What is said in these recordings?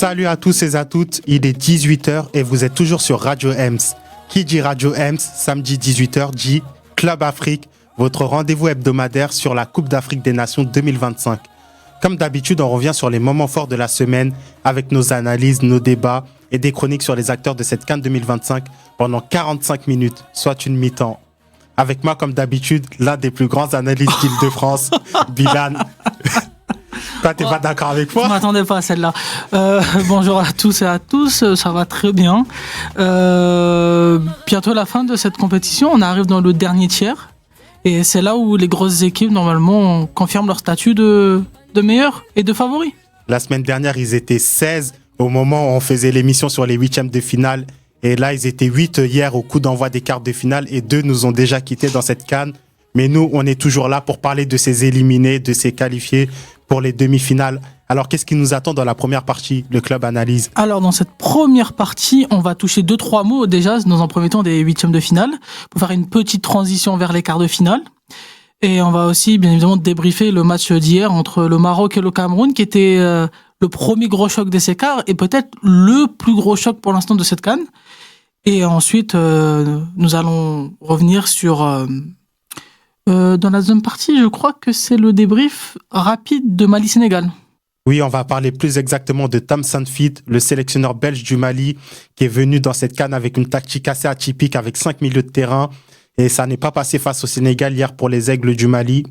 Salut à tous et à toutes, il est 18h et vous êtes toujours sur Radio Ems. Qui dit Radio Ems, samedi 18h, dit Club Afrique, votre rendez-vous hebdomadaire sur la Coupe d'Afrique des Nations 2025. Comme d'habitude, on revient sur les moments forts de la semaine avec nos analyses, nos débats et des chroniques sur les acteurs de cette CAN 2025 pendant 45 minutes, soit une mi-temps. Avec moi, comme d'habitude, l'un des plus grands analystes d'Île-de-France, Bilal. Toi, t'es pas d'accord avec moi? Je m'attendais pas à celle-là. Bonjour à tous et à tous, ça va très bien. Bientôt la fin de cette compétition, on arrive dans le dernier tiers. Et c'est là où les grosses équipes, normalement, confirment leur statut de meilleurs et de favoris. La semaine dernière, ils étaient 16 au moment où on faisait l'émission sur les huitièmes de finale. Et là, ils étaient 8 hier au coup d'envoi des quarts de finale. Et 2 nous ont déjà quittés dans cette CAN. Mais nous, on est toujours là pour parler de ces éliminés, de ces qualifiés pour les demi-finales. Alors, qu'est-ce qui nous attend dans la première partie, le club analyse? Alors, dans cette première partie, on va toucher 2-3 mots déjà, dans un premier temps, des huitièmes de finale, pour faire une petite transition vers les quarts de finale. Et on va aussi, bien évidemment, débriefer le match d'hier entre le Maroc et le Cameroun, qui était le premier gros choc de ces quarts, et peut-être le plus gros choc pour l'instant de cette CAN. Et ensuite, nous allons revenir sur... dans la deuxième partie, je crois que c'est le débrief rapide de Mali-Sénégal. Oui, on va parler plus exactement de Tam Sanfit, le sélectionneur belge du Mali, qui est venu dans cette CAN avec une tactique assez atypique, avec 5 milieux de terrain. Et ça n'est pas passé face au Sénégal hier pour les Aigles du Mali.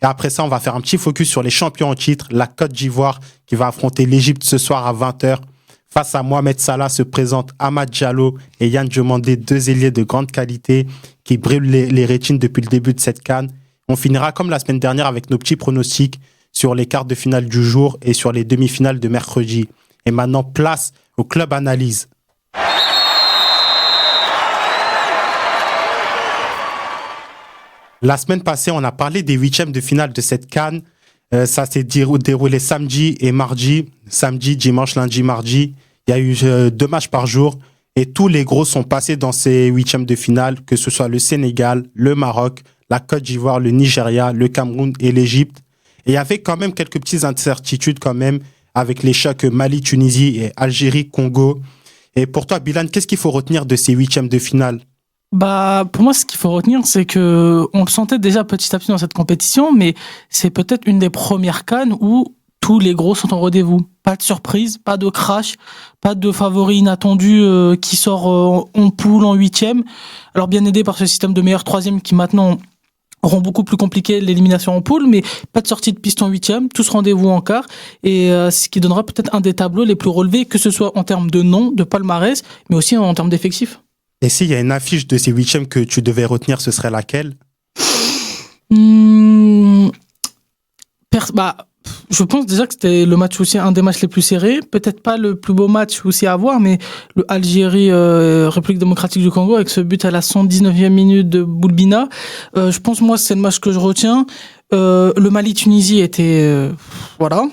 Et après ça, on va faire un petit focus sur les champions en titre, la Côte d'Ivoire, qui va affronter l'Égypte ce soir à 20h. Face à Mohamed Salah se présentent Amad Diallo et Yann Diomandé, 2 ailiers de grande qualité qui brûlent les rétines depuis le début de cette CAN. On finira comme la semaine dernière avec nos petits pronostics sur les quarts de finale du jour et sur les demi-finales de mercredi. Et maintenant, place au club analyse. La semaine passée, on a parlé des huitièmes de finale de cette CAN. Ça s'est déroulé samedi et mardi. Samedi, dimanche, lundi, mardi. Il y a eu 2 matchs par jour. Et tous les gros sont passés dans ces huitièmes de finale, que ce soit le Sénégal, le Maroc, la Côte d'Ivoire, le Nigeria, le Cameroun et l'Égypte. Et il y avait quand même quelques petites incertitudes quand même avec les chocs Mali, Tunisie et Algérie, Congo. Et pour toi, Bilal, qu'est-ce qu'il faut retenir de ces huitièmes de finale? Pour moi, ce qu'il faut retenir, c'est que on le sentait déjà petit à petit dans cette compétition, mais c'est peut-être une des premières CAN où tous les gros sont au rendez-vous. Pas de surprise, pas de crash, pas de favori inattendu qui sort en poule, en huitième. Alors bien aidé par ce système de meilleur troisième qui maintenant rend beaucoup plus compliqué l'élimination en poule, mais pas de sortie de piste en huitième, tous rendez-vous en quart, et ce qui donnera peut-être un des tableaux les plus relevés, que ce soit en termes de nom, de palmarès, mais aussi en termes d'effectifs. Et s'il y a une affiche de ces huitièmes que tu devais retenir, ce serait laquelle? Je pense déjà que c'était le match aussi, un des matchs les plus serrés. Peut-être pas le plus beau match aussi à voir, mais le Algérie, République démocratique du Congo, avec ce but à la 119e minute de Boulbina. Je pense, moi, c'est le match que je retiens. Le Mali-Tunisie était... voilà.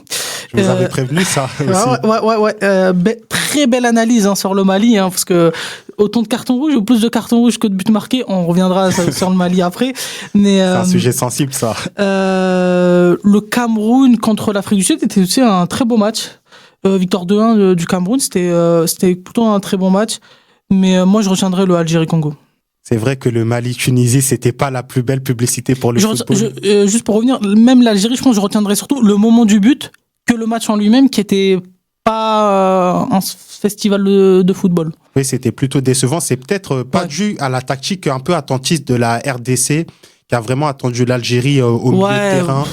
Je vous avais prévenu ça aussi. Ouais. Très belle analyse sur le Mali, parce que autant de cartons rouges ou plus de cartons rouges que de buts marqués. On reviendra sur le Mali après. Mais, c'est un sujet sensible, ça. Le Cameroun contre l'Afrique du Sud était aussi un très beau match. Victoire 2-1 du Cameroun, c'était plutôt un très bon match. Mais moi, je retiendrai le Algérie-Congo. C'est vrai que le Mali-Tunisie, c'était pas la plus belle publicité pour le football. Juste pour revenir, même l'Algérie, je pense que je retiendrai surtout le moment du but que le match en lui-même, qui était pas un festival de football. Oui, c'était plutôt décevant. C'est peut-être pas dû à la tactique un peu attentiste de la RDC, qui a vraiment attendu l'Algérie au milieu de terrain.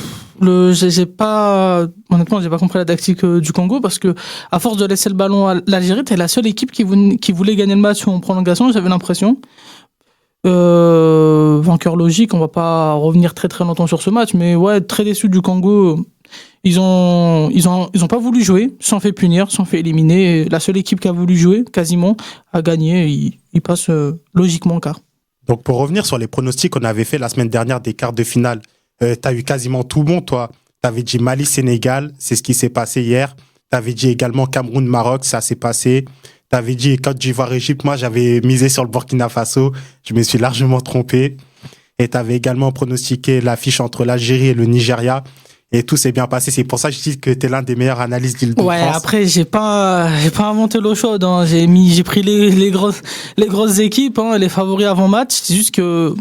Honnêtement, j'ai pas compris la tactique du Congo, parce que à force de laisser le ballon à l'Algérie, c'était la seule équipe qui voulait gagner le match en prolongation, j'avais l'impression. Vainqueur logique, on va pas revenir très très longtemps sur ce match, mais ouais, très déçu du Congo. Ils ont pas voulu jouer, s'en fait punir, s'en fait éliminer. La seule équipe qui a voulu jouer, quasiment, a gagné. Ils passent logiquement en quart. Donc pour revenir sur les pronostics qu'on avait fait la semaine dernière des quarts de finale, t'as eu quasiment tout bon, toi. T'avais dit Mali-Sénégal, c'est ce qui s'est passé hier. T'avais dit également Cameroun-Maroc, ça s'est passé. T'avais dit Côte d'Ivoire-Égypte, moi j'avais misé sur le Burkina Faso, je me suis largement trompé. Et t'avais également pronostiqué l'affiche entre l'Algérie et le Nigeria. et tout s'est bien passé. C'est pour ça que je dis que tu es l'un des meilleurs analystes d'Île-de-France. Ouais, après, j'ai pas inventé l'eau chaude, hein. J'ai pris les grosses équipes, hein, les favoris avant match. C'est juste que,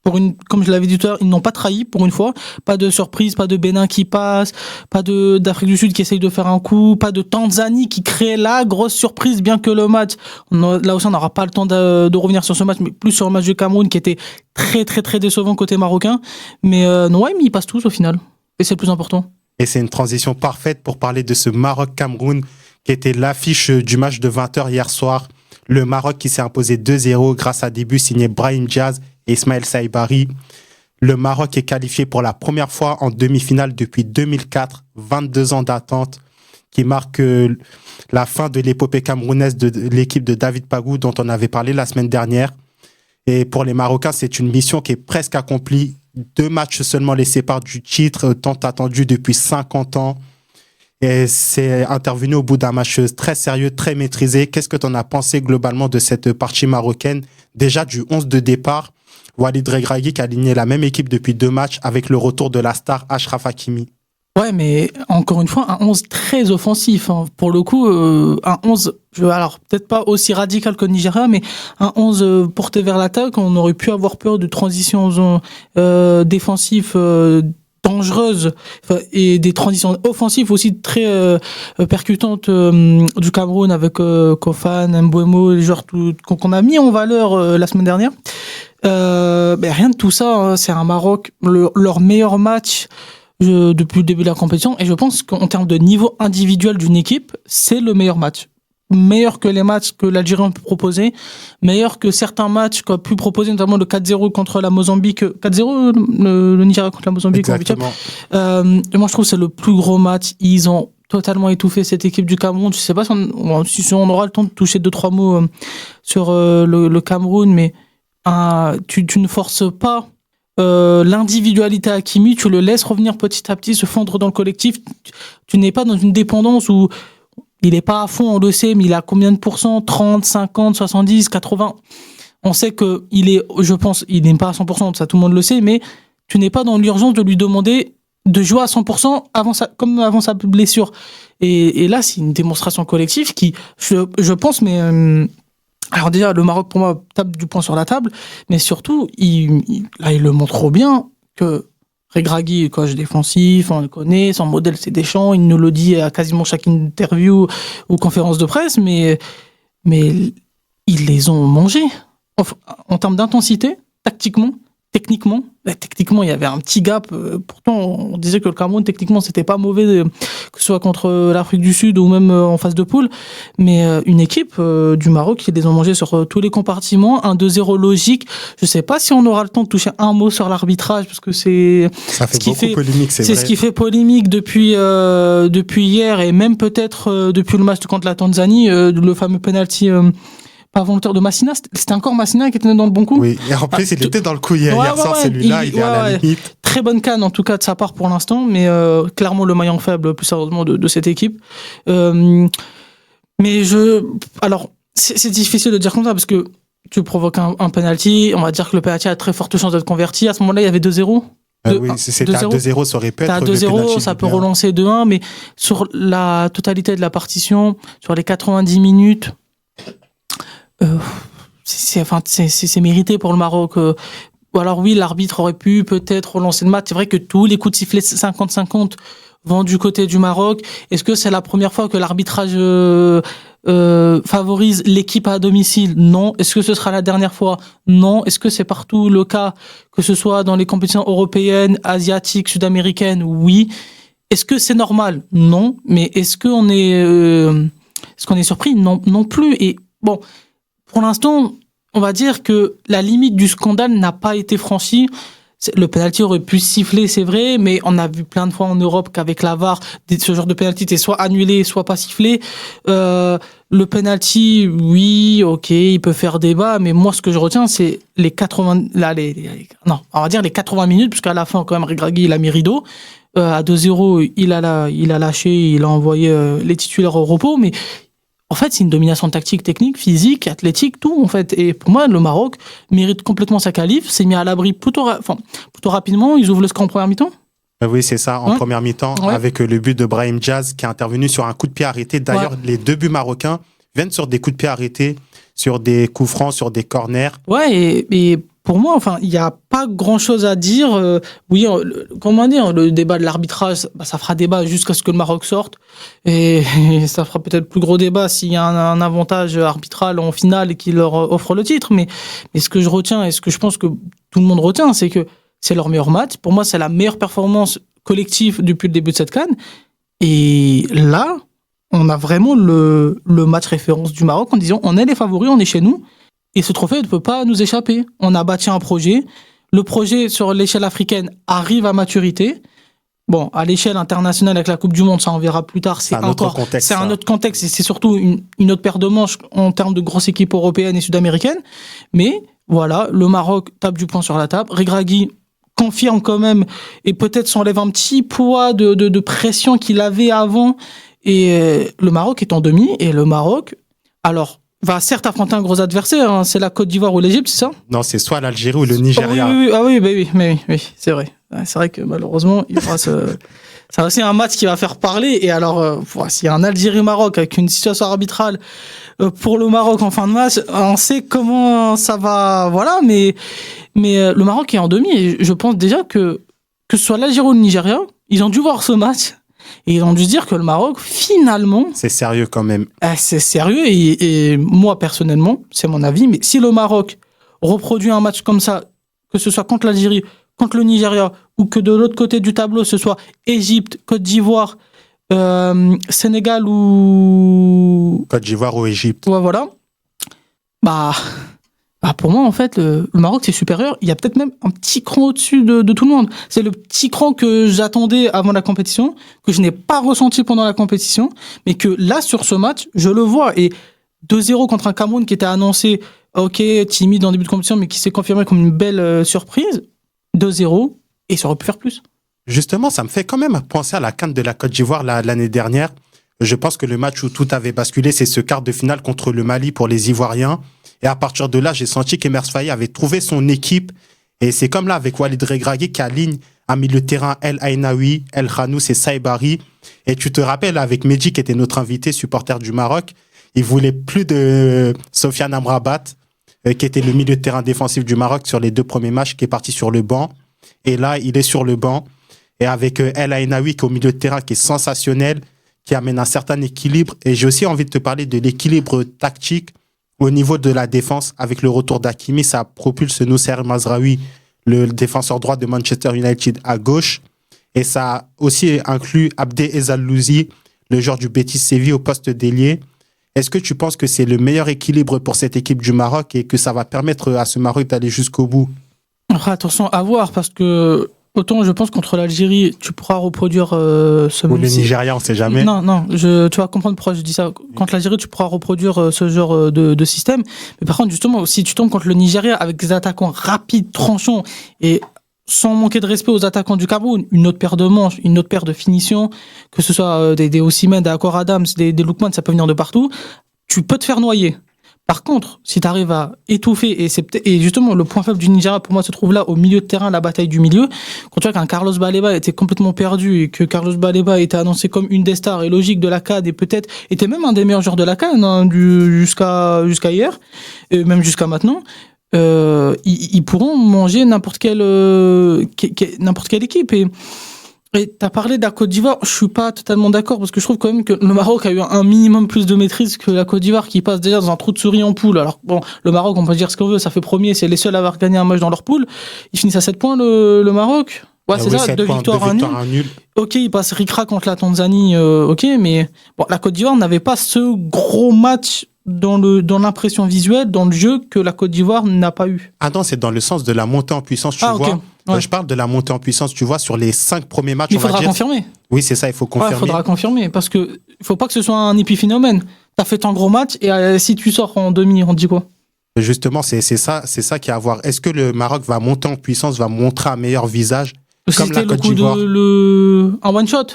comme je l'avais dit tout à l'heure, ils n'ont pas trahi pour une fois. Pas de surprise, pas de Bénin qui passe, pas d'Afrique du Sud qui essaye de faire un coup, pas de Tanzanie qui crée la grosse surprise, bien que le match, là aussi on n'aura pas le temps de revenir sur ce match, mais plus sur le match du Cameroun qui était très très très décevant côté marocain. Mais non, ouais, mais ils passent tous au final. Et c'est le plus important. Et c'est une transition parfaite pour parler de ce Maroc-Cameroun qui était l'affiche du match de 20h hier soir. Le Maroc qui s'est imposé 2-0 grâce à des buts signés Brahim Diaz et Ismaël Saïbari. Le Maroc est qualifié pour la première fois en demi-finale depuis 2004, 22 ans d'attente, qui marque la fin de l'épopée camerounaise de l'équipe de David Pagou dont on avait parlé la semaine dernière. Et pour les Marocains, c'est une mission qui est presque accomplie. 2 matchs seulement les séparent du titre, tant attendu depuis 50 ans. Et c'est intervenu au bout d'un match très sérieux, très maîtrisé. Qu'est-ce que tu en as pensé globalement de cette partie marocaine? Déjà du 11 de départ, Walid Regragui qui a aligné la même équipe depuis 2 matchs avec le retour de la star Achraf Hakimi. Ouais, mais encore une fois, un 11 très offensif, hein. Pour le coup, un 11, alors peut-être pas aussi radical que le Nigeria, mais un 11 porté vers l'attaque, on aurait pu avoir peur de transitions défensives dangereuses et des transitions offensives aussi très percutantes du Cameroun avec Kofan, Mbeumo, les joueurs qu'on a mis en valeur la semaine dernière. Rien de tout ça, hein. C'est un Maroc, leur meilleur match depuis le début de la compétition, et je pense qu'en termes de niveau individuel d'une équipe, c'est le meilleur match. Meilleur que les matchs que l'Algérie a pu proposer, meilleur que certains matchs qu'a pu proposer, notamment le 4-0 contre la Mozambique, 4-0 le Nigeria contre la Mozambique. Exactement. Moi je trouve que c'est le plus gros match. Ils ont totalement étouffé cette équipe du Cameroun. Je sais pas si on aura le temps de toucher 2-3 mots sur le Cameroun, mais tu ne forces pas l'individualité à Hakimi, tu le laisses revenir petit à petit, se fondre dans le collectif. Tu n'es pas dans une dépendance où il est pas à fond, on le sait, mais il a combien de pourcents? 30, 50, 70, 80. On sait que il n'est pas à 100%, ça tout le monde le sait, mais tu n'es pas dans l'urgence de lui demander de jouer à 100% comme avant sa blessure. Et là, c'est une démonstration collective qui, je pense, mais alors déjà, le Maroc, pour moi, tape du poing sur la table, mais surtout, il le montre trop bien que Regragui est coach défensif, on le connaît, son modèle c'est Deschamps, il nous le dit à quasiment chaque interview ou conférence de presse, mais ils les ont mangés. En termes d'intensité, techniquement, il y avait un petit gap. Pourtant, on disait que le Cameroun, techniquement, c'était pas mauvais, que ce soit contre l'Afrique du Sud ou même en phase de poule. Mais une équipe du Maroc, qui les ont mangés sur tous les compartiments. Un 2-0 logique. Je sais pas si on aura le temps de toucher un mot sur l'arbitrage, parce que ça fait beaucoup polémique, c'est vrai. Ce qui fait polémique depuis hier, et même peut-être depuis le match contre la Tanzanie, le fameux penalty pas volontaire de Massina. C'était encore Massina qui était dans le bon coup. Oui, et en plus, il était dans le coup hier soir, celui-là, il est à la limite. Très bonne canne, en tout cas, de sa part pour l'instant, mais clairement le maillon faible, plus sérieusement, de cette équipe. Mais alors, c'est difficile de dire comme ça, parce que tu provoques un penalty, on va dire que le penalty a très forte chance d'être converti. À ce moment-là, il y avait 2-0. Oui, c'était à 2-0, ça aurait pu être. À 2-0, ça peut relancer 2-1, mais sur la totalité de la partition, sur les 90 minutes, c'est mérité pour le Maroc. Alors oui, l'arbitre aurait pu peut-être relancer le match. C'est vrai que tous les coups de sifflet 50-50 vont du côté du Maroc. Est-ce que c'est la première fois que l'arbitrage favorise l'équipe à domicile? Non. Est-ce que ce sera la dernière fois? Non. Est-ce que c'est partout le cas, que ce soit dans les compétitions européennes, asiatiques, sud-américaines? Oui. Est-ce que c'est normal? Non. Mais est-ce qu'on est surpris? Non, non plus. Et bon, pour l'instant, on va dire que la limite du scandale n'a pas été franchie. Le penalty aurait pu siffler, c'est vrai, mais on a vu plein de fois en Europe qu'avec la VAR, ce genre de penalty était soit annulé, soit pas sifflé. Le penalty, oui, ok, il peut faire débat, mais moi, ce que je retiens, c'est les 80, on va dire les 80 minutes, puisqu'à la fin, quand même, Regragui, il a mis rideau. À 2-0, il a lâché, il a envoyé les titulaires au repos, mais en fait, c'est une domination tactique, technique, physique, athlétique, tout, en fait. Et pour moi, le Maroc mérite complètement sa qualif, s'est mis à l'abri plutôt rapidement. Ils ouvrent le score en première mi-temps. Oui, c'est ça, en première mi-temps, avec le but de Brahim Diaz qui est intervenu sur un coup de pied arrêté. D'ailleurs, les 2 buts marocains viennent sur des coups de pied arrêtés, sur des coups francs, sur des corners. Ouais, et pour moi, enfin, il n'y a pas grand-chose à dire. Comment dire, le débat de l'arbitrage, ça fera débat jusqu'à ce que le Maroc sorte. Et ça fera peut-être plus gros débat s'il y a un avantage arbitral en finale et qu'il leur offre le titre. Mais ce que je retiens et ce que je pense que tout le monde retient, c'est que c'est leur meilleur match. Pour moi, c'est la meilleure performance collective depuis le début de cette CAN. Et là, on a vraiment le match référence du Maroc en disant on est les favoris, on est chez nous. Et ce trophée ne peut pas nous échapper. On a bâti un projet. Le projet, sur l'échelle africaine, arrive à maturité. Bon, à l'échelle internationale, avec la Coupe du Monde, ça on verra plus tard. C'est un autre contexte et c'est surtout une autre paire de manches en termes de grosses équipes européennes et sud-américaines. Mais voilà, le Maroc tape du poing sur la table. Regragui confirme quand même et peut-être s'enlève un petit poids de pression qu'il avait avant. Et le Maroc est en demi. Et le Maroc, alors, va certes affronter un gros adversaire, hein, c'est la Côte d'Ivoire ou l'Égypte, c'est ça ? Non, c'est soit l'Algérie ou le Nigeria. Oui, c'est vrai. C'est vrai que malheureusement, il faudra c'est aussi un match qui va faire parler. Et alors, s'il y a un Algérie-Maroc avec une situation arbitrale pour le Maroc en fin de match, on sait comment ça va. Voilà, mais le Maroc est en demi et je pense déjà que ce soit l'Algérie ou le Nigeria, ils ont dû voir ce match. Et ils ont dû se dire que le Maroc, finalement... C'est sérieux quand même. C'est sérieux et moi, personnellement, c'est mon avis, mais si le Maroc reproduit un match comme ça, que ce soit contre l'Algérie, contre le Nigeria, ou que de l'autre côté du tableau, ce soit Égypte, Côte d'Ivoire, Sénégal ou... Côte d'Ivoire ou Égypte. Ouais, voilà. Pour moi, en fait, le Maroc, c'est supérieur. Il y a peut-être même un petit cran au-dessus de tout le monde. C'est le petit cran que j'attendais avant la compétition, que je n'ai pas ressenti pendant la compétition, mais que là, sur ce match, je le vois. Et 2-0 contre un Cameroun qui était annoncé, ok, timide en début de compétition, mais qui s'est confirmé comme une belle surprise. 2-0, et ça aurait pu faire plus. Justement, ça me fait quand même penser à la CAN de la Côte d'Ivoire l'année dernière. Je pense que le match où tout avait basculé, c'est ce quart de finale contre le Mali pour les Ivoiriens. Et à partir de là, j'ai senti qu'Emers Faye avait trouvé son équipe. Et c'est comme là avec Walid Regragui qui aligne un milieu de terrain El Ainaoui, El Khanous et Saïbari. Et tu te rappelles avec Medji qui était notre invité, supporter du Maroc, il voulait plus de Sofiane Amrabat, qui était le milieu de terrain défensif du Maroc sur les 2 premiers matchs, qui est parti sur le banc. Et là, il est sur le banc. Et avec El Ainaoui qui est au milieu de terrain, qui est sensationnel, qui amène un certain équilibre. Et j'ai aussi envie de te parler de l'équilibre tactique au niveau de la défense. Avec le retour d'Hakimi, ça propulse Noussair Mazraoui, le défenseur droit de Manchester United, à gauche. Et ça aussi inclut Abdé Ezzallouzi, le joueur du Betis Séville, au poste d'ailier. Est-ce que tu penses que c'est le meilleur équilibre pour cette équipe du Maroc et que ça va permettre à ce Maroc d'aller jusqu'au bout ? Attention à voir, parce que autant je pense contre l'Algérie, tu pourras reproduire ce... Ou le Nigeria, on ne sait jamais. Non, tu vas comprendre pourquoi je dis ça. Contre l'Algérie, tu pourras reproduire ce genre de système. Mais par contre, justement, si tu tombes contre le Nigeria avec des attaquants rapides, tranchants, et sans manquer de respect aux attaquants du Cameroun, une autre paire de manches, une autre paire de finitions, que ce soit des Osimhen, des Akor Adams, des Lookman, ça peut venir de partout, tu peux te faire noyer. Par contre, si tu arrives à étouffer, et justement, le point faible du Nigeria, pour moi, se trouve là, au milieu de terrain, la bataille du milieu. Quand tu vois qu'un Carlos Baleba était complètement perdu, et que Carlos Baleba était annoncé comme une des stars, et logique de la CAN, et peut-être était même un des meilleurs joueurs de la CAN, hein, jusqu'à hier, et même jusqu'à maintenant, ils pourront manger n'importe quelle équipe. Et t'as parlé de la Côte d'Ivoire, je suis pas totalement d'accord parce que je trouve quand même que le Maroc a eu un minimum plus de maîtrise que la Côte d'Ivoire qui passe déjà dans un trou de souris en poule. Alors bon, le Maroc, on peut dire ce qu'on veut, ça fait premier, c'est les seuls à avoir gagné un match dans leur poule. Ils finissent à 7 points le Maroc. Ouais, c'est ça, 2 victoires, un nul. Ok, ils passent ric-rac contre la Tanzanie, ok, mais bon, la Côte d'Ivoire n'avait pas ce gros match dans l'impression visuelle, dans le jeu, que la Côte d'Ivoire n'a pas eu. Ah non, c'est dans le sens de la montée en puissance, tu vois. Okay. Ouais. Je parle de la montée en puissance, tu vois, sur les 5 premiers matchs. Il faudra confirmer. Oui, c'est ça, il faut confirmer. Il faudra confirmer, parce que il faut pas que ce soit un épiphénomène. T'as fait un gros match, et si tu sors en demi, on te dit quoi ? Justement, c'est ça qui est à voir. Est-ce que le Maroc va monter en puissance, va montrer un meilleur visage, comme la Côte d'Ivoire ? Un one-shot.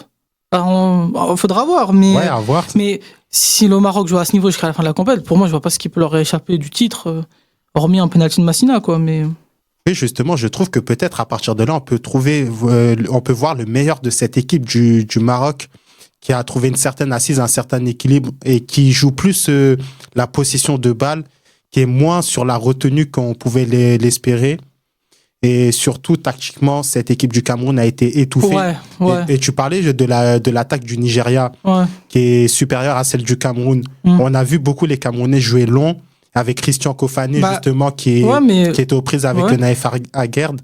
Faudra voir, mais... Ouais, à voir. Mais si le Maroc joue à ce niveau jusqu'à la fin de la compétition, pour moi, je vois pas ce qui peut leur échapper du titre, hormis un penalty de Massina, quoi, mais... Et justement, je trouve que peut-être à partir de là, on peut voir le meilleur de cette équipe du Maroc qui a trouvé une certaine assise, un certain équilibre et qui joue plus la possession de balle, qui est moins sur la retenue qu'on pouvait l'espérer. Et surtout, tactiquement, cette équipe du Cameroun a été étouffée. Ouais. Et tu parlais de l'attaque du Nigeria, qui est supérieure à celle du Cameroun. On a vu beaucoup les Camerounais jouer long, avec Christian Kofané, justement, qui était aux prises avec Naïf Aguerd.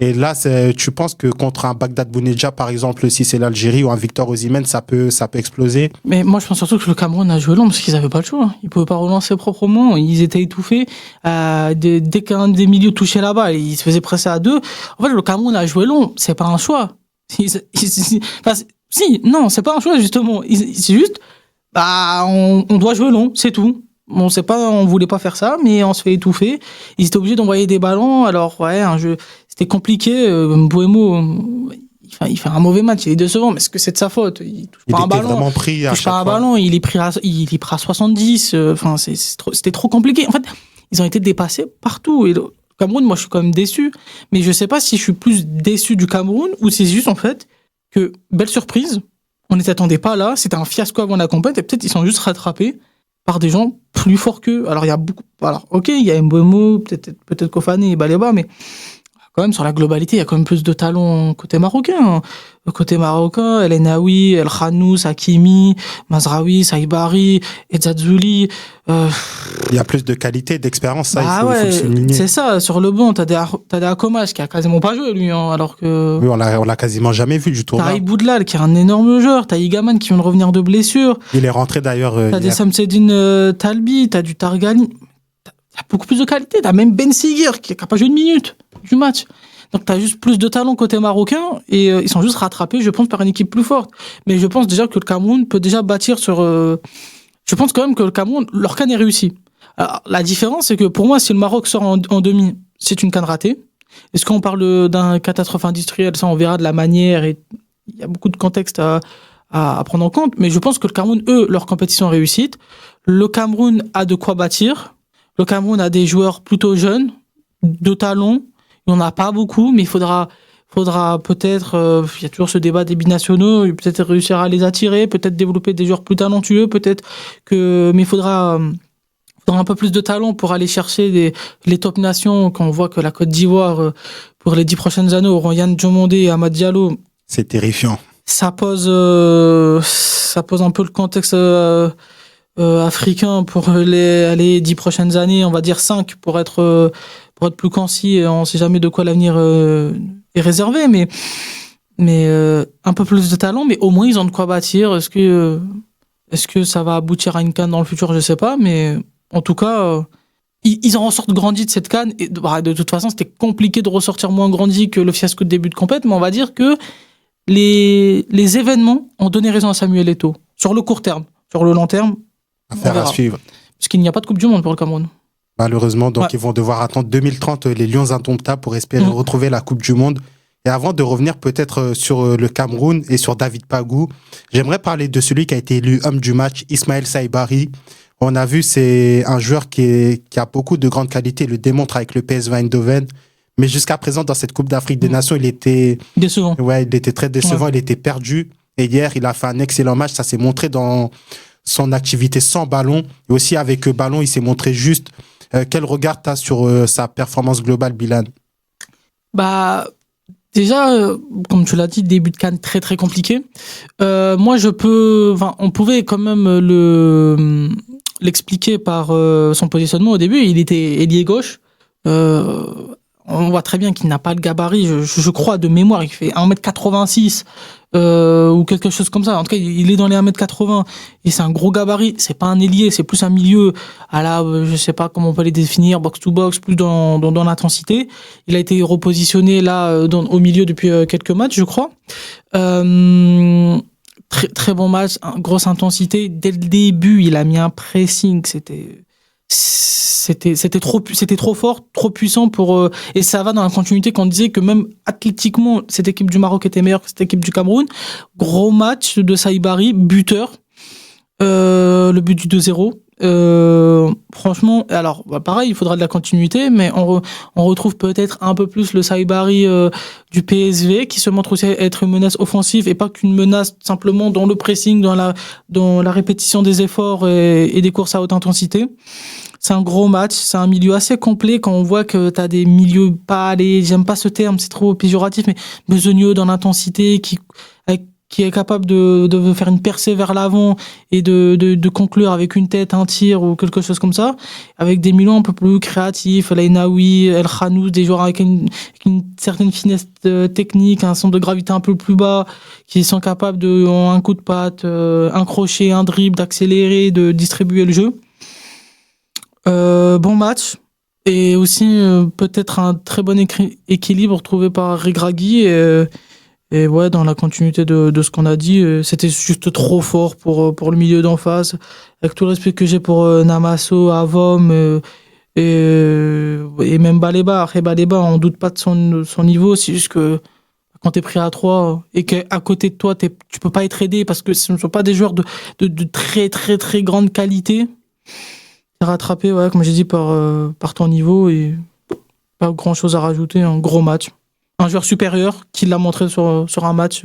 Et là, tu penses que contre un Bagdad Bounedjah, par exemple, si c'est l'Algérie ou un Victor Osimhen, ça peut exploser? Mais moi, je pense surtout que le Cameroun a joué long parce qu'ils n'avaient pas le choix. Ils ne pouvaient pas relancer proprement. Ils étaient étouffés. Dès qu'un des milieux touchait la balle, ils se faisaient presser à deux. En fait, le Cameroun a joué long. C'est pas un choix. Non, c'est pas un choix, justement. C'est juste, on doit jouer long, c'est tout. On voulait pas faire ça, mais on se fait étouffer. Ils étaient obligés d'envoyer des ballons. Alors, un jeu, c'était compliqué. Mbeumo, il fait un mauvais match, il est décevant, mais est-ce que c'est de sa faute? Il touche pas un ballon. Vraiment pris à chaque fois. Il est pris à 70. C'était trop compliqué. En fait, ils ont été dépassés partout. Et le Cameroun, moi, je suis quand même déçu. Mais je sais pas si je suis plus déçu du Cameroun ou c'est juste, en fait, que belle surprise. On ne s'attendait pas là. C'était un fiasco avant la compète et peut-être ils sont juste rattrapés par des gens plus forts qu'eux. Alors, il y a beaucoup. Alors, ok, il y a Mbeumo, peut-être Kofané et Baleba, mais quand même, sur la globalité, il y a quand même plus de talents côté marocain. Côté marocain, El Enaoui, El Khanous, Hakimi, Mazraoui, Saïbari, Edzazouli. Il y a plus de qualité, d'expérience, ça, il faut le souligner. C'est ça, sur le banc, t'as des Akomash qui a quasiment pas joué, lui, alors que. Oui, on l'a quasiment jamais vu du tournoi. T'as Iboudlal, qui est un énorme joueur, t'as Igaman qui vient de revenir de blessure. Il est rentré d'ailleurs. T'as des Samsedine Talbi, t'as du Targali. T'as beaucoup plus de qualité, t'as même Ben Sigir qui a pas joué une minute du match. Donc t'as juste plus de talent côté marocain et ils sont juste rattrapés, je pense, par une équipe plus forte. Mais je pense déjà que le Cameroun peut déjà bâtir sur. Je pense quand même que le Cameroun, leur CAN est réussi. Alors, la différence, c'est que pour moi, si le Maroc sort en demi, c'est une CAN ratée. Est-ce qu'on parle d'un catastrophe industrielle? Ça, on verra de la manière et il y a beaucoup de contexte à prendre en compte. Mais je pense que le Cameroun, eux, leur compétition est réussite. Le Cameroun a de quoi bâtir. Le Cameroun a des joueurs plutôt jeunes, de talent. Il n'y en a pas beaucoup, mais il faudra peut-être, il y a toujours ce débat des binationaux, peut-être réussir à les attirer, peut-être développer des joueurs plus talentueux, mais il faudra un peu plus de talent pour aller chercher les top nations, quand on voit que la Côte d'Ivoire, pour les 10 prochaines années, auront Yann Djomondé et Amad Diallo. C'est terrifiant. Ça pose un peu le contexte africain pour les 10 prochaines années, on va dire 5 pour être plus concis, on sait jamais de quoi l'avenir est réservé, mais un peu plus de talent, mais au moins ils ont de quoi bâtir. Est-ce que ça va aboutir à une CAN dans le futur? Je sais pas, mais en tout cas, ils en ressortent grandis de cette CAN, et de toute façon c'était compliqué de ressortir moins grandi que le fiasco de début de compète, mais on va dire que les événements ont donné raison à Samuel Eto'o, sur le court terme. Sur le long terme, affaire à suivre. Parce qu'il n'y a pas de Coupe du Monde pour le Cameroun. Malheureusement, donc ils vont devoir attendre 2030 les Lions indomptables pour espérer retrouver la Coupe du Monde. Et avant de revenir peut-être sur le Cameroun et sur David Pagou, j'aimerais parler de celui qui a été élu homme du match, Ismaël Saïbari. On a vu, c'est un joueur qui a beaucoup de grandes qualités, il le démontre avec le PSV Eindhoven. Mais jusqu'à présent, dans cette Coupe d'Afrique des Nations, il était décevant. Ouais, il était très décevant, il était perdu. Et hier, il a fait un excellent match. Ça s'est montré dans son activité sans ballon. Et aussi avec le ballon, il s'est montré juste. Quel regard tu as sur sa performance globale, Bilal? Déjà, comme tu l'as dit, début de CAN très très compliqué. Moi, on pouvait quand même l'expliquer par son positionnement au début. Il était ailier gauche. On voit très bien qu'il n'a pas le gabarit. Je crois de mémoire, il fait 1m86 ou quelque chose comme ça. En tout cas, il est dans les 1m80 et c'est un gros gabarit. C'est pas un ailier, c'est plus un milieu je sais pas comment on peut les définir, box to box, plus dans l'intensité. Il a été repositionné là au milieu depuis quelques matchs, je crois. Très très bon match, grosse intensité. Dès le début, il a mis un pressing. C'était trop fort, trop puissant et ça va dans la continuité qu'on disait que même athlétiquement, cette équipe du Maroc était meilleure que cette équipe du Cameroun. Gros match de Saïbari, buteur, le but du 2-0. Franchement, alors pareil, il faudra de la continuité, mais on retrouve peut-être un peu plus le Saibari du PSV qui se montre aussi être une menace offensive et pas qu'une menace simplement dans le pressing, dans la répétition des efforts et des courses à haute intensité. C'est un gros match, c'est un milieu assez complet quand on voit que t'as des milieux j'aime pas ce terme, c'est trop péjoratif, mais besogneux dans l'intensité, qui est capable de faire une percée vers l'avant et de conclure avec une tête, un tir ou quelque chose comme ça, avec des milieux un peu plus créatifs, Lainaoui, El Khanous, des joueurs avec une certaine finesse technique, un centre de gravité un peu plus bas, qui sont capables en un coup de patte, un crochet, un dribble, d'accélérer, de distribuer le jeu. Bon match. Et aussi peut-être un très bon équilibre trouvé par Regragui et ouais, dans la continuité de ce qu'on a dit, c'était juste trop fort pour le milieu d'en face. Avec tout le respect que j'ai pour Namasso, Avom et même Baleba. Après Baleba, on doute pas de son niveau, c'est juste que quand t'es pris à 3 et qu'à côté de toi, tu peux pas être aidé parce que ce ne sont pas des joueurs de très très très grande qualité. T'es rattrapé, ouais, comme j'ai dit, par ton niveau et pas grand chose à rajouter, un gros match. Un joueur supérieur qui l'a montré sur un match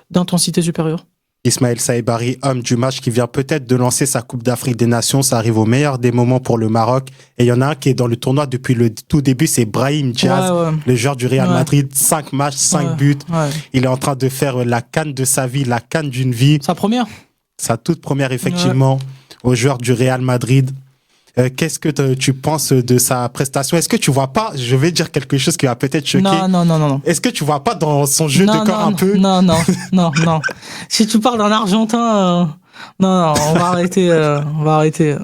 d'intensité supérieure. Ismaël Saibari, homme du match, qui vient peut-être de lancer sa Coupe d'Afrique des Nations. Ça arrive au meilleur des moments pour le Maroc. Et il y en a un qui est dans le tournoi depuis le tout début, c'est Brahim Diaz, le joueur du Real Madrid. 5 matchs, 5 buts. Ouais. Il est en train de faire la CAN de sa vie, la CAN d'une vie. Sa première. Sa toute première, effectivement, au joueur du Real Madrid. Qu'est-ce que tu penses de sa prestation? Est-ce que tu vois pas, je vais dire quelque chose qui va peut-être choquer. Non. Est-ce que tu vois pas dans son jeu de corps un peu? Non. Si tu parles d'un Argentin, non, on va arrêter.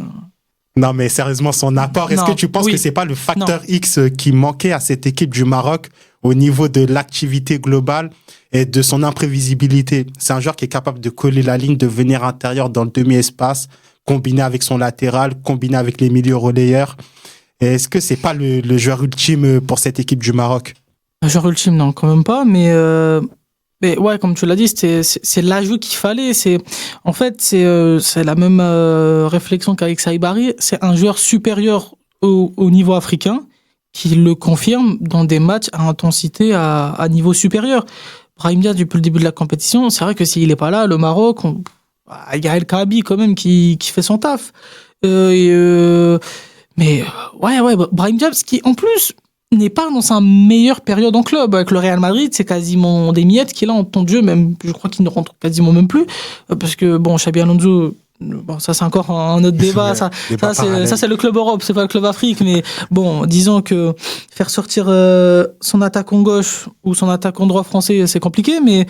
Non, mais sérieusement, son apport, est-ce que tu penses que c'est pas le facteur X qui manquait à cette équipe du Maroc au niveau de l'activité globale et de son imprévisibilité? C'est un joueur qui est capable de coller la ligne, de venir intérieur dans le demi-espace, combiné avec son latéral, combiné avec les milieux relayeurs. Et est-ce que c'est pas le joueur ultime pour cette équipe du Maroc? Le joueur ultime, non, quand même pas. Mais ouais, comme tu l'as dit, c'est l'ajout qu'il fallait. C'est la même réflexion qu'avec Saibari. C'est un joueur supérieur au niveau africain qui le confirme dans des matchs à intensité à niveau supérieur. Brahim Diaz, depuis le début de la compétition, c'est vrai que s'il est pas là, le Maroc, il y a El Kaabi quand même qui fait son taf. Mais Brahim Diaz qui en plus n'est pas dans sa meilleure période en club. Avec le Real Madrid, c'est quasiment des miettes qu'il a en temps de jeu, même je crois qu'il ne rentre quasiment même plus parce que bon, Xabi Alonso, bon, ça c'est encore un autre débat. Ça c'est le club Europe, c'est pas le club Afrique. Mais bon, disons que faire sortir son attaquant gauche ou son attaquant droit français, c'est compliqué. Mais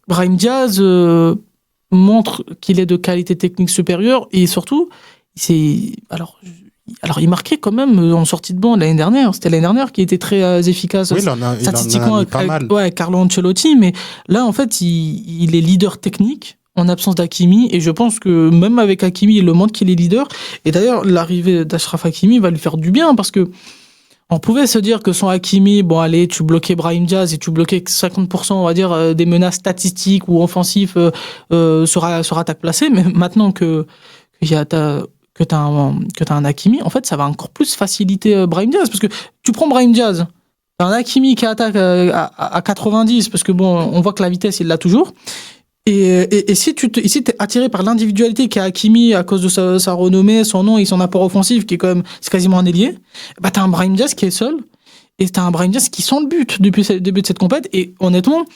Brahim Diaz montre qu'il est de qualité technique supérieure et surtout, alors il marquait quand même en sortie de banc l'année dernière. C'était l'année dernière qui était très efficace statistiquement avec Carlo Ancelotti. Mais là, en fait, il est leader technique en absence d'Hakimi et je pense que même avec Hakimi, il le montre qu'il est leader. Et d'ailleurs, l'arrivée d'Achraf Hakimi va lui faire du bien parce que on pouvait se dire que sans Hakimi, bon allez, tu bloquais Brahim Diaz et tu bloquais 50%, on va dire, des menaces statistiques ou offensives sur attaque placée. Mais maintenant que t'as un Hakimi, en fait, ça va encore plus faciliter Brahim Diaz. Parce que tu prends Brahim Diaz, t'as un Hakimi qui attaque à 90, parce que bon, on voit que la vitesse, il l'a toujours. Et si t'es attiré par l'individualité qu'a Hakimi à cause de sa renommée, son nom et son apport offensif, qui est quand même, c'est quasiment un ailier, bah t'as un Brahim Diaz qui est seul. Et t'as un Brahim Diaz qui sent le but depuis le début de cette compète. Et honnêtement,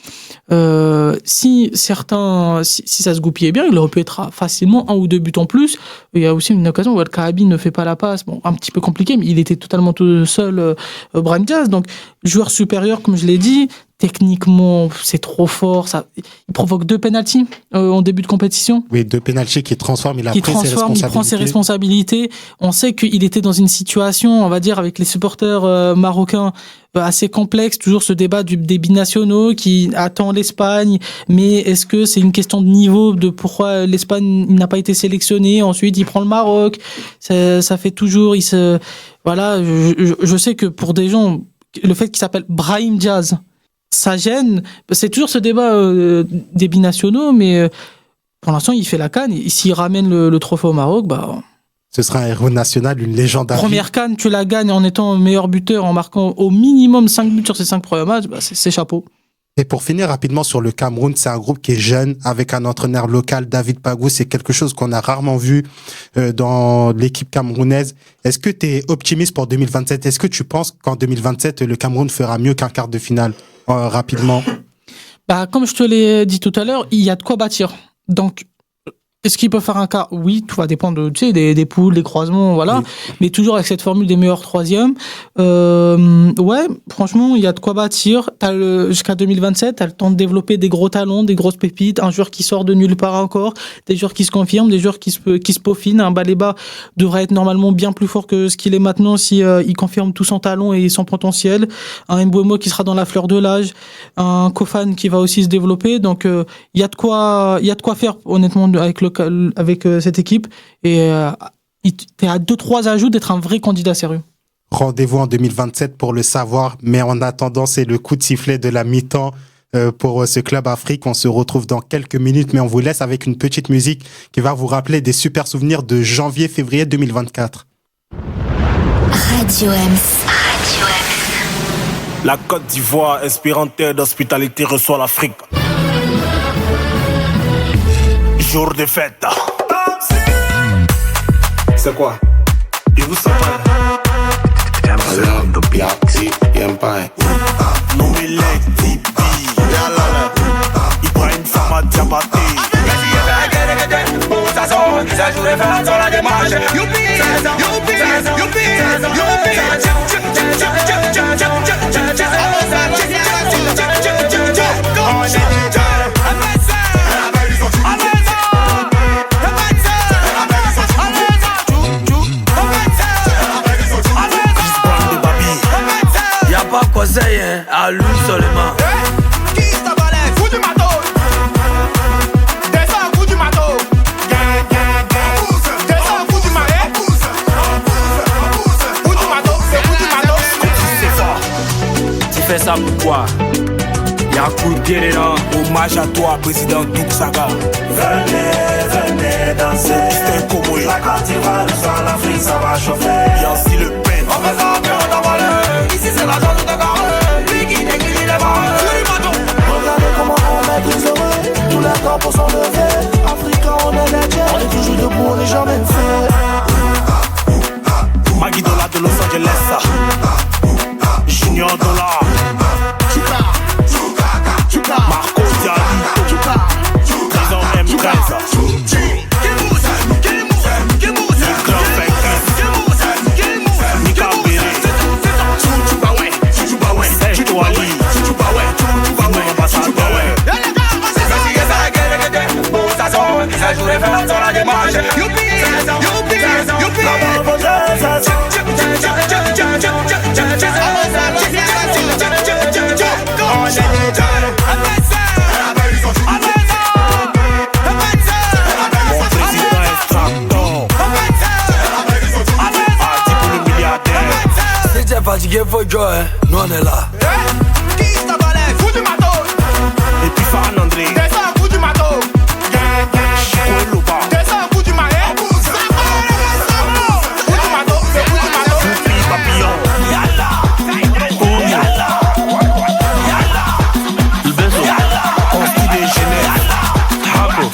si ça se goupillait bien, il aurait pu être facilement 1 ou 2 buts en plus. Il y a aussi une occasion où El Kaabi ne fait pas la passe. Bon, un petit peu compliqué, mais il était totalement tout seul, Brahim Diaz. Donc, joueur supérieur, comme je l'ai dit. Techniquement, c'est trop fort. Il provoque 2 pénaltys en début de compétition. Oui, 2 pénaltys qui transforment. Il prend ses responsabilités. On sait qu'il était dans une situation, on va dire, avec les supporters marocains assez complexe. Toujours ce débat des binationaux qui attend l'Espagne. Mais est-ce que c'est une question de niveau, de pourquoi l'Espagne n'a pas été sélectionnée? Ensuite, il prend le Maroc. Ça fait toujours... Voilà, je sais que pour des gens, le fait qu'il s'appelle Brahim Diaz, ça gêne. C'est toujours ce débat des binationaux, mais pour l'instant, il fait la CAN. Et s'il ramène le trophée au Maroc, ce sera un héros national, une légende à vie. Première CAN, tu la gagnes en étant meilleur buteur, en marquant au minimum 5 buts sur ses 5 premiers matchs, c'est chapeau. Et pour finir rapidement sur le Cameroun, c'est un groupe qui est jeune, avec un entraîneur local, David Pagou. C'est quelque chose qu'on a rarement vu dans l'équipe camerounaise. Est-ce que tu es optimiste pour 2027 ? Est-ce que tu penses qu'en 2027, le Cameroun fera mieux qu'un quart de finale rapidement ? Comme je te l'ai dit tout à l'heure, il y a de quoi bâtir. Donc, est-ce qu'il peut faire un quart ? Oui, tout va dépendre des poules, des croisements, voilà. Oui. Mais toujours avec cette formule des meilleurs troisièmes. Ouais, franchement, il y a de quoi bâtir. Jusqu'à 2027, tu as le temps de développer des gros talents, des grosses pépites, un joueur qui sort de nulle part encore, des joueurs qui se confirment, des joueurs qui se peaufinent. Un Baleba devrait être normalement bien plus fort que ce qu'il est maintenant si il confirme tout son talent et son potentiel. Un Mbeumo qui sera dans la fleur de l'âge, un Kofan qui va aussi se développer. Donc, il y a de quoi faire, honnêtement, avec cette équipe, et t'es à 2-3 ajouts d'être un vrai candidat sérieux. Rendez-vous en 2027 pour le savoir, mais en attendant, c'est le coup de sifflet de la mi-temps pour ce Club Afrique. On se retrouve dans quelques minutes, mais on vous laisse avec une petite musique qui va vous rappeler des super souvenirs de janvier-février 2024. Radio Ems. La Côte d'Ivoire, inspirante d'hospitalité, reçoit l'Afrique. Jour de fête. C'est quoi? Et vous savez? Hablando piazzi y en pae. Nommez-les Tipi. Ibrahim Sama Diabaté. Ça joue de fête sur la démarche. Youpi, youpi, youpi, à lui seulement. Qui t'a balé? Fou du matos. Descends, fou du matos. Descends, fou du marais. Fou du matos, c'est fou du matos. C'est fort. Tu fais ça pourquoi? Yakou Guerrera. Hommage à toi, président Douk Saga. Venez danser. C'était comme La Côte d'Ivoire, sur l'Afrique, ça va chauffer. Yancy Le Pen. On fait ça bien, on envoie le. Ici, c'est la zone de Gare. Regardez comment on maîtrise le vrai. Tous les temps pour s'enlever. Africain, on est les dieux. On est toujours debout, on n'est jamais fait. Maggie Dollar de Los Angeles. Junior Dollar. Marco Dialito. Prison M13. Ça joue les fêtes sur la démarche. Youpi, youpi, youpi. Si t'es fatigué, faut jouer. Nous on est là. Qui t'a balé? Fou du matos. Et puis Farhan André. Descends, fou du matos. Descends, fou du marais. Fou du matos, c'est fou du matos. Foupi Papillon. Le beso. Consti de Genève. Habo.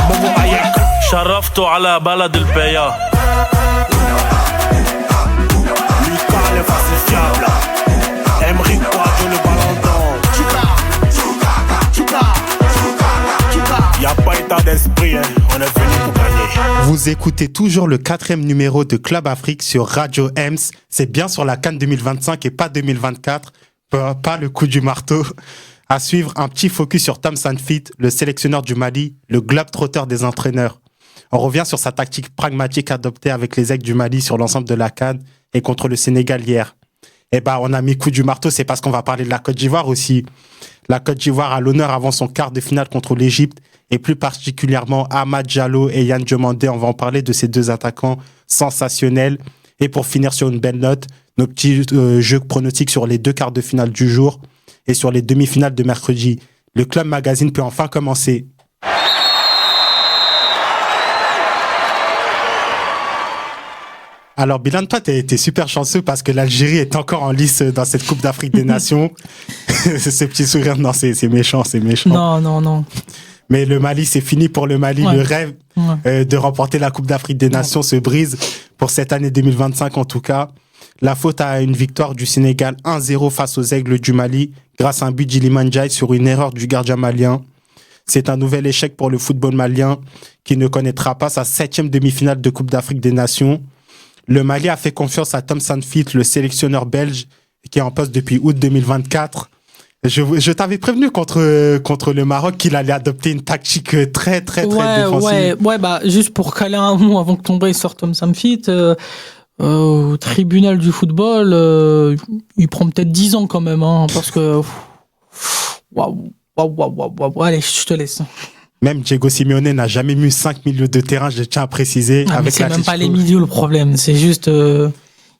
Bobo Ayek. شرفته على بلد البيا. Lucas l'infalsifiable. Emery Kouadio le ballon d'or. Y'a pas état d'esprit, hein. On est venu pour gagner. Vous écoutez toujours le 4e numéro de Club Afrique sur Radio Ems. C'est bien sur la CAN 2025 et pas 2024. Pas le coup du marteau. À suivre, un petit focus sur Tam Sanfit, le sélectionneur du Mali, le globe-trotter des entraîneurs. On revient sur sa tactique pragmatique adoptée avec les Aigles du Mali sur l'ensemble de la CAN et contre le Sénégal hier. Eh ben, on a mis coup du marteau, c'est parce qu'on va parler de la Côte d'Ivoire aussi. La Côte d'Ivoire a l'honneur avant son quart de finale contre l'Égypte et plus particulièrement Ahmad Diallo et Yann Diomandé. On va en parler de ces deux attaquants sensationnels. Et pour finir sur une belle note, nos petits jeux pronostics sur les deux quarts de finale du jour et sur les demi-finales de mercredi. Le Club Magazine peut enfin commencer. Alors, Bilal, toi, t'es super chanceux parce que l'Algérie est encore en lice dans cette Coupe d'Afrique des Nations. Ce petit sourire, non, c'est méchant, c'est méchant. Non. Mais le Mali, c'est fini pour le Mali. Ouais. Le rêve de remporter la Coupe d'Afrique des Nations se brise pour cette année 2025 en tout cas. La faute à une victoire du Sénégal 1-0 face aux Aigles du Mali grâce à un but d'Iliman Ndiaye sur une erreur du gardien malien. C'est un nouvel échec pour le football malien qui ne connaîtra pas sa 7e demi-finale de Coupe d'Afrique des Nations. Le Mali a fait confiance à Tom Saintfiet, le sélectionneur belge qui est en poste depuis août 2024. Je t'avais prévenu contre le Maroc qu'il allait adopter une tactique très défensive. Ouais, bah, juste pour caler un mot avant que ton bray sorte Tom Saintfiet, au tribunal du football, il prend peut-être 10 ans quand même, hein, parce que, waouh, allez, je te laisse. Même Diego Simeone n'a jamais mis 5 milieux de terrain, je tiens à préciser. Mais c'est même pas les milieux le problème, c'est juste, je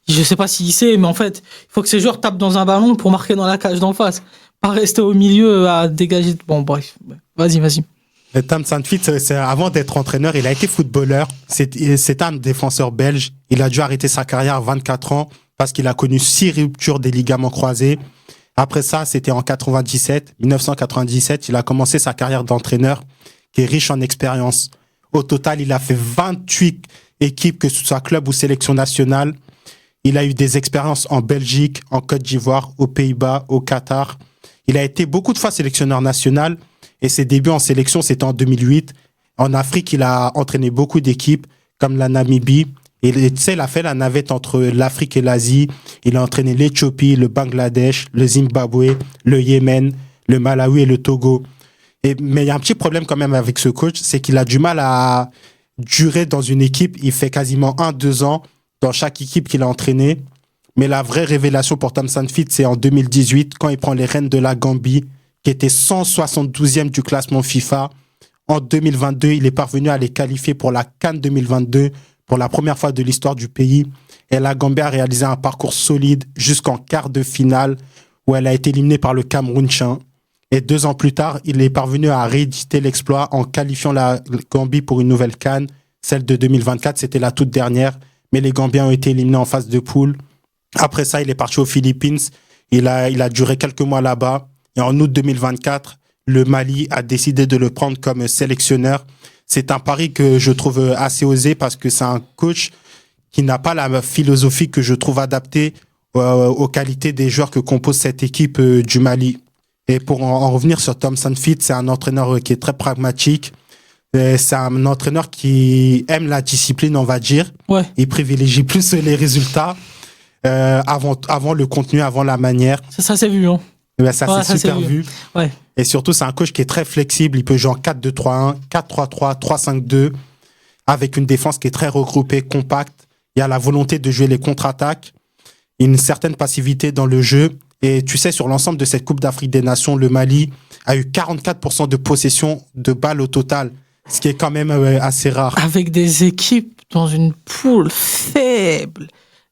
sais pas s'il sait, mais en fait, il faut que ces joueurs tapent dans un ballon pour marquer dans la cage d'en face. Pas rester au milieu à dégager. Bon, bref. Vas-y. Tom Saintfiet, avant d'être entraîneur, il a été footballeur. C'est un défenseur belge. Il a dû arrêter sa carrière à 24 ans parce qu'il a connu 6 ruptures des ligaments croisés. Après ça, c'était en 1997, il a commencé sa carrière d'entraîneur qui est riche en expérience. Au total, il a fait 28 équipes, que ce soit club ou sélection nationale. Il a eu des expériences en Belgique, en Côte d'Ivoire, aux Pays-Bas, au Qatar. Il a été beaucoup de fois sélectionneur national et ses débuts en sélection, c'était en 2008. En Afrique, il a entraîné beaucoup d'équipes comme la Namibie. Et tu sais, il a fait la navette entre l'Afrique et l'Asie. Il a entraîné l'Éthiopie, le Bangladesh, le Zimbabwe, le Yémen, le Malawi et le Togo. Mais il y a un petit problème quand même avec ce coach, c'est qu'il a du mal à durer dans une équipe. Il fait quasiment 1-2 ans dans chaque équipe qu'il a entraîné. Mais la vraie révélation pour Tom Saintfiet, c'est en 2018, quand il prend les rênes de la Gambie, qui était 172e du classement FIFA. En 2022, il est parvenu à les qualifier pour la CAN 2022, pour la première fois de l'histoire du pays. Et la Gambie a réalisé un parcours solide jusqu'en quart de finale, où elle a été éliminée par le Cameroun. Et 2 ans plus tard, il est parvenu à rééditer l'exploit en qualifiant la Gambie pour une nouvelle CAN. Celle de 2024, c'était la toute dernière, mais les Gambiens ont été éliminés en phase de poule. Après ça, il est parti aux Philippines. Il a duré quelques mois là-bas. Et en août 2024, le Mali a décidé de le prendre comme sélectionneur. C'est un pari que je trouve assez osé parce que c'est un coach qui n'a pas la philosophie que je trouve adaptée aux qualités des joueurs que compose cette équipe du Mali. Et pour en revenir sur Tom Saintfiet, c'est un entraîneur qui est très pragmatique. C'est un entraîneur qui aime la discipline, on va dire. Ouais. Il privilégie plus les résultats. Avant le contenu, avant la manière. Ça s'est vu, hein. Ben, ça s'est super vu. Ouais. Et surtout, c'est un coach qui est très flexible. Il peut jouer en 4-2-3-1, 4-3-3, 3-5-2, avec une défense qui est très regroupée, compacte. Il y a la volonté de jouer les contre-attaques, une certaine passivité dans le jeu. Et tu sais, sur l'ensemble de cette Coupe d'Afrique des Nations, le Mali a eu 44% de possession de balles au total, ce qui est quand même assez rare. Avec des équipes dans une poule faible.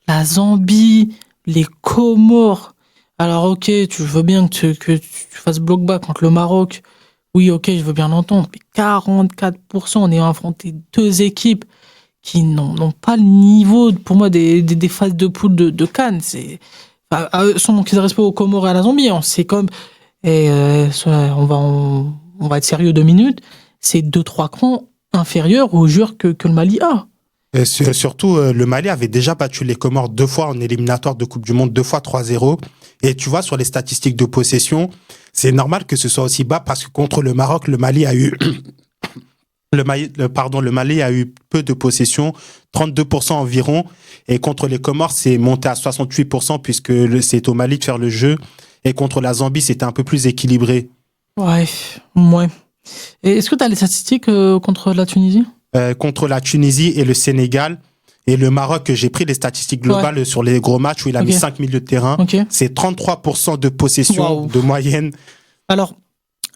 La Zambie, les Comores. Alors, ok, tu veux bien que tu fasses bloc bas contre le Maroc. Oui, ok, je veux bien l'entendre. Mais 44%, on est affronté 2 équipes qui n'ont pas le niveau, pour moi, des phases de poule de CAN. Sans manquer de respect aux Comores et à la Zambie, c'est comme... on va être sérieux 2 minutes. C'est 2-3 crans inférieurs aux joueurs que le Mali a. Et surtout, le Mali avait déjà battu les Comores 2 fois en éliminatoire de Coupe du Monde, 2 fois 3-0. Et tu vois, sur les statistiques de possession, c'est normal que ce soit aussi bas parce que contre le Maroc, le Mali a eu... le Mali a eu peu de possession, 32% environ. Et contre les Comores, c'est monté à 68% puisque c'est au Mali de faire le jeu. Et contre la Zambie, c'était un peu plus équilibré. Ouais. Et est-ce que tu as les statistiques contre la Tunisie ? Contre la Tunisie et le Sénégal. Et le Maroc, j'ai pris les statistiques globales sur les gros matchs où il a mis 5 milieux de terrain. C'est 33% de possession de moyenne. Alors,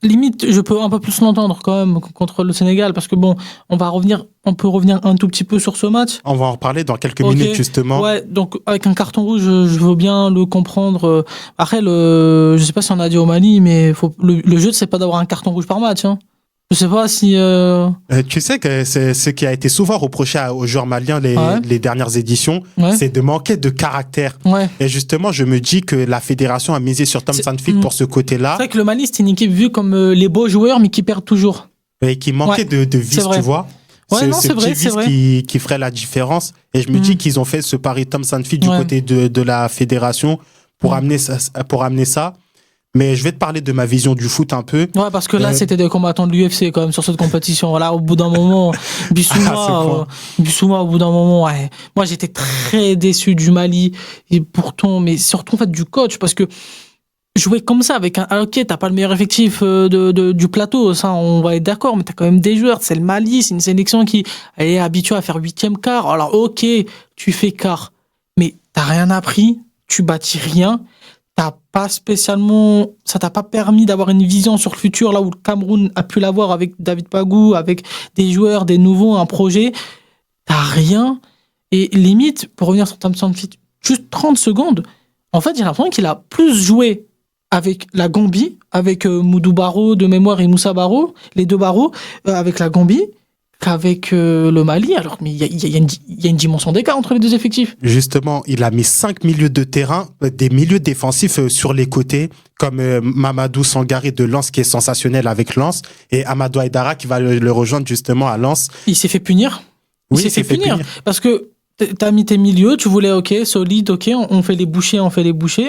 limite, je peux un peu plus l'entendre quand même contre le Sénégal parce que bon, on peut revenir un tout petit peu sur ce match. On va en reparler dans quelques minutes justement. Ouais, donc avec un carton rouge, je veux bien le comprendre. Après, je sais pas si on a dit au Mali, mais le jeu, c'est pas d'avoir un carton rouge par match, hein. Je sais pas si... Tu sais que c'est ce qui a été souvent reproché aux joueurs maliens les dernières éditions, c'est de manquer de caractère. Ouais. Et justement, je me dis que la fédération a misé sur Tom Sandfield pour ce côté-là. C'est vrai que le Mali, c'est une équipe vue comme les beaux joueurs, mais qui perdent toujours. Et qui manquait de vis, tu vois. Ouais, non, c'est vrai, c'est vrai. Qui ferait la différence. Et je me dis qu'ils ont fait ce pari Tom Sandfield du côté de la fédération pour amener ça. Mais je vais te parler de ma vision du foot un peu. Ouais, parce que là, c'était des combattants de l'UFC quand même sur cette compétition. Là, au bout d'un moment, Bissouma, au bout d'un moment, ouais. Moi, j'étais très déçu du Mali et pourtant, mais surtout en fait du coach, parce que jouer comme ça avec ok, t'as pas le meilleur effectif du plateau, ça, on va être d'accord, mais t'as quand même des joueurs. C'est le Mali, c'est une sélection qui est habituée à faire 8e quart. Alors, ok, tu fais quart, mais t'as rien appris, tu bâtis rien. Ça t'a pas permis d'avoir une vision sur le futur, là où le Cameroun a pu l'avoir avec David Pagou, avec des joueurs, des nouveaux, un projet. T'as rien. Et limite, pour revenir sur Tom Sandfield, juste 30 secondes, en fait, j'ai l'impression qu'il a plus joué avec la Gambie, avec Moudou Barro de mémoire et Moussa Barro, les deux Barro, avec la Gambie, qu'avec le Mali, alors mais il y a une dimension d'écart entre les deux effectifs. Justement, il a mis 5 milieux de terrain, des milieux défensifs sur les côtés, comme Mamadou Sangaré de Lens qui est sensationnel avec Lens, et Amadou Aïdara qui va le rejoindre justement à Lens. Il s'est fait punir. Il s'est fait punir. Parce que t'as mis tes milieux, tu voulais, ok, solide, ok, on fait les bouchées,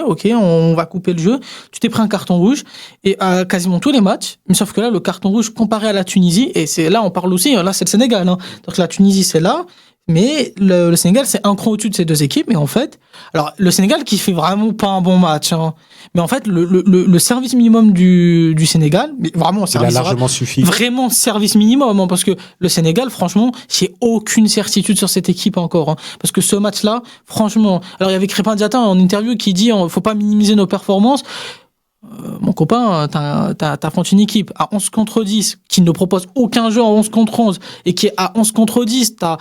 ok, on va couper le jeu. Tu t'es pris un carton rouge, et à quasiment tous les matchs, mais sauf que là, le carton rouge comparé à la Tunisie, et c'est là, on parle aussi, là, c'est le Sénégal, hein. Donc la Tunisie, c'est là, mais le Sénégal, c'est un cran au-dessus de ces deux équipes, mais en fait, alors, le Sénégal qui fait vraiment pas un bon match, hein. Mais en fait, le service minimum du Sénégal, mais vraiment, il a largement suffi. Vraiment service minimum, hein, parce que le Sénégal, franchement, j'ai aucune certitude sur cette équipe encore, hein, parce que ce match-là, franchement, alors il y avait Crépin Diatta en interview qui dit, faut pas minimiser nos performances. Mon copain, t'as affronté une équipe à 11 contre 10 qui ne propose aucun jeu en 11 contre 11 et qui est à 11 contre 10, t'as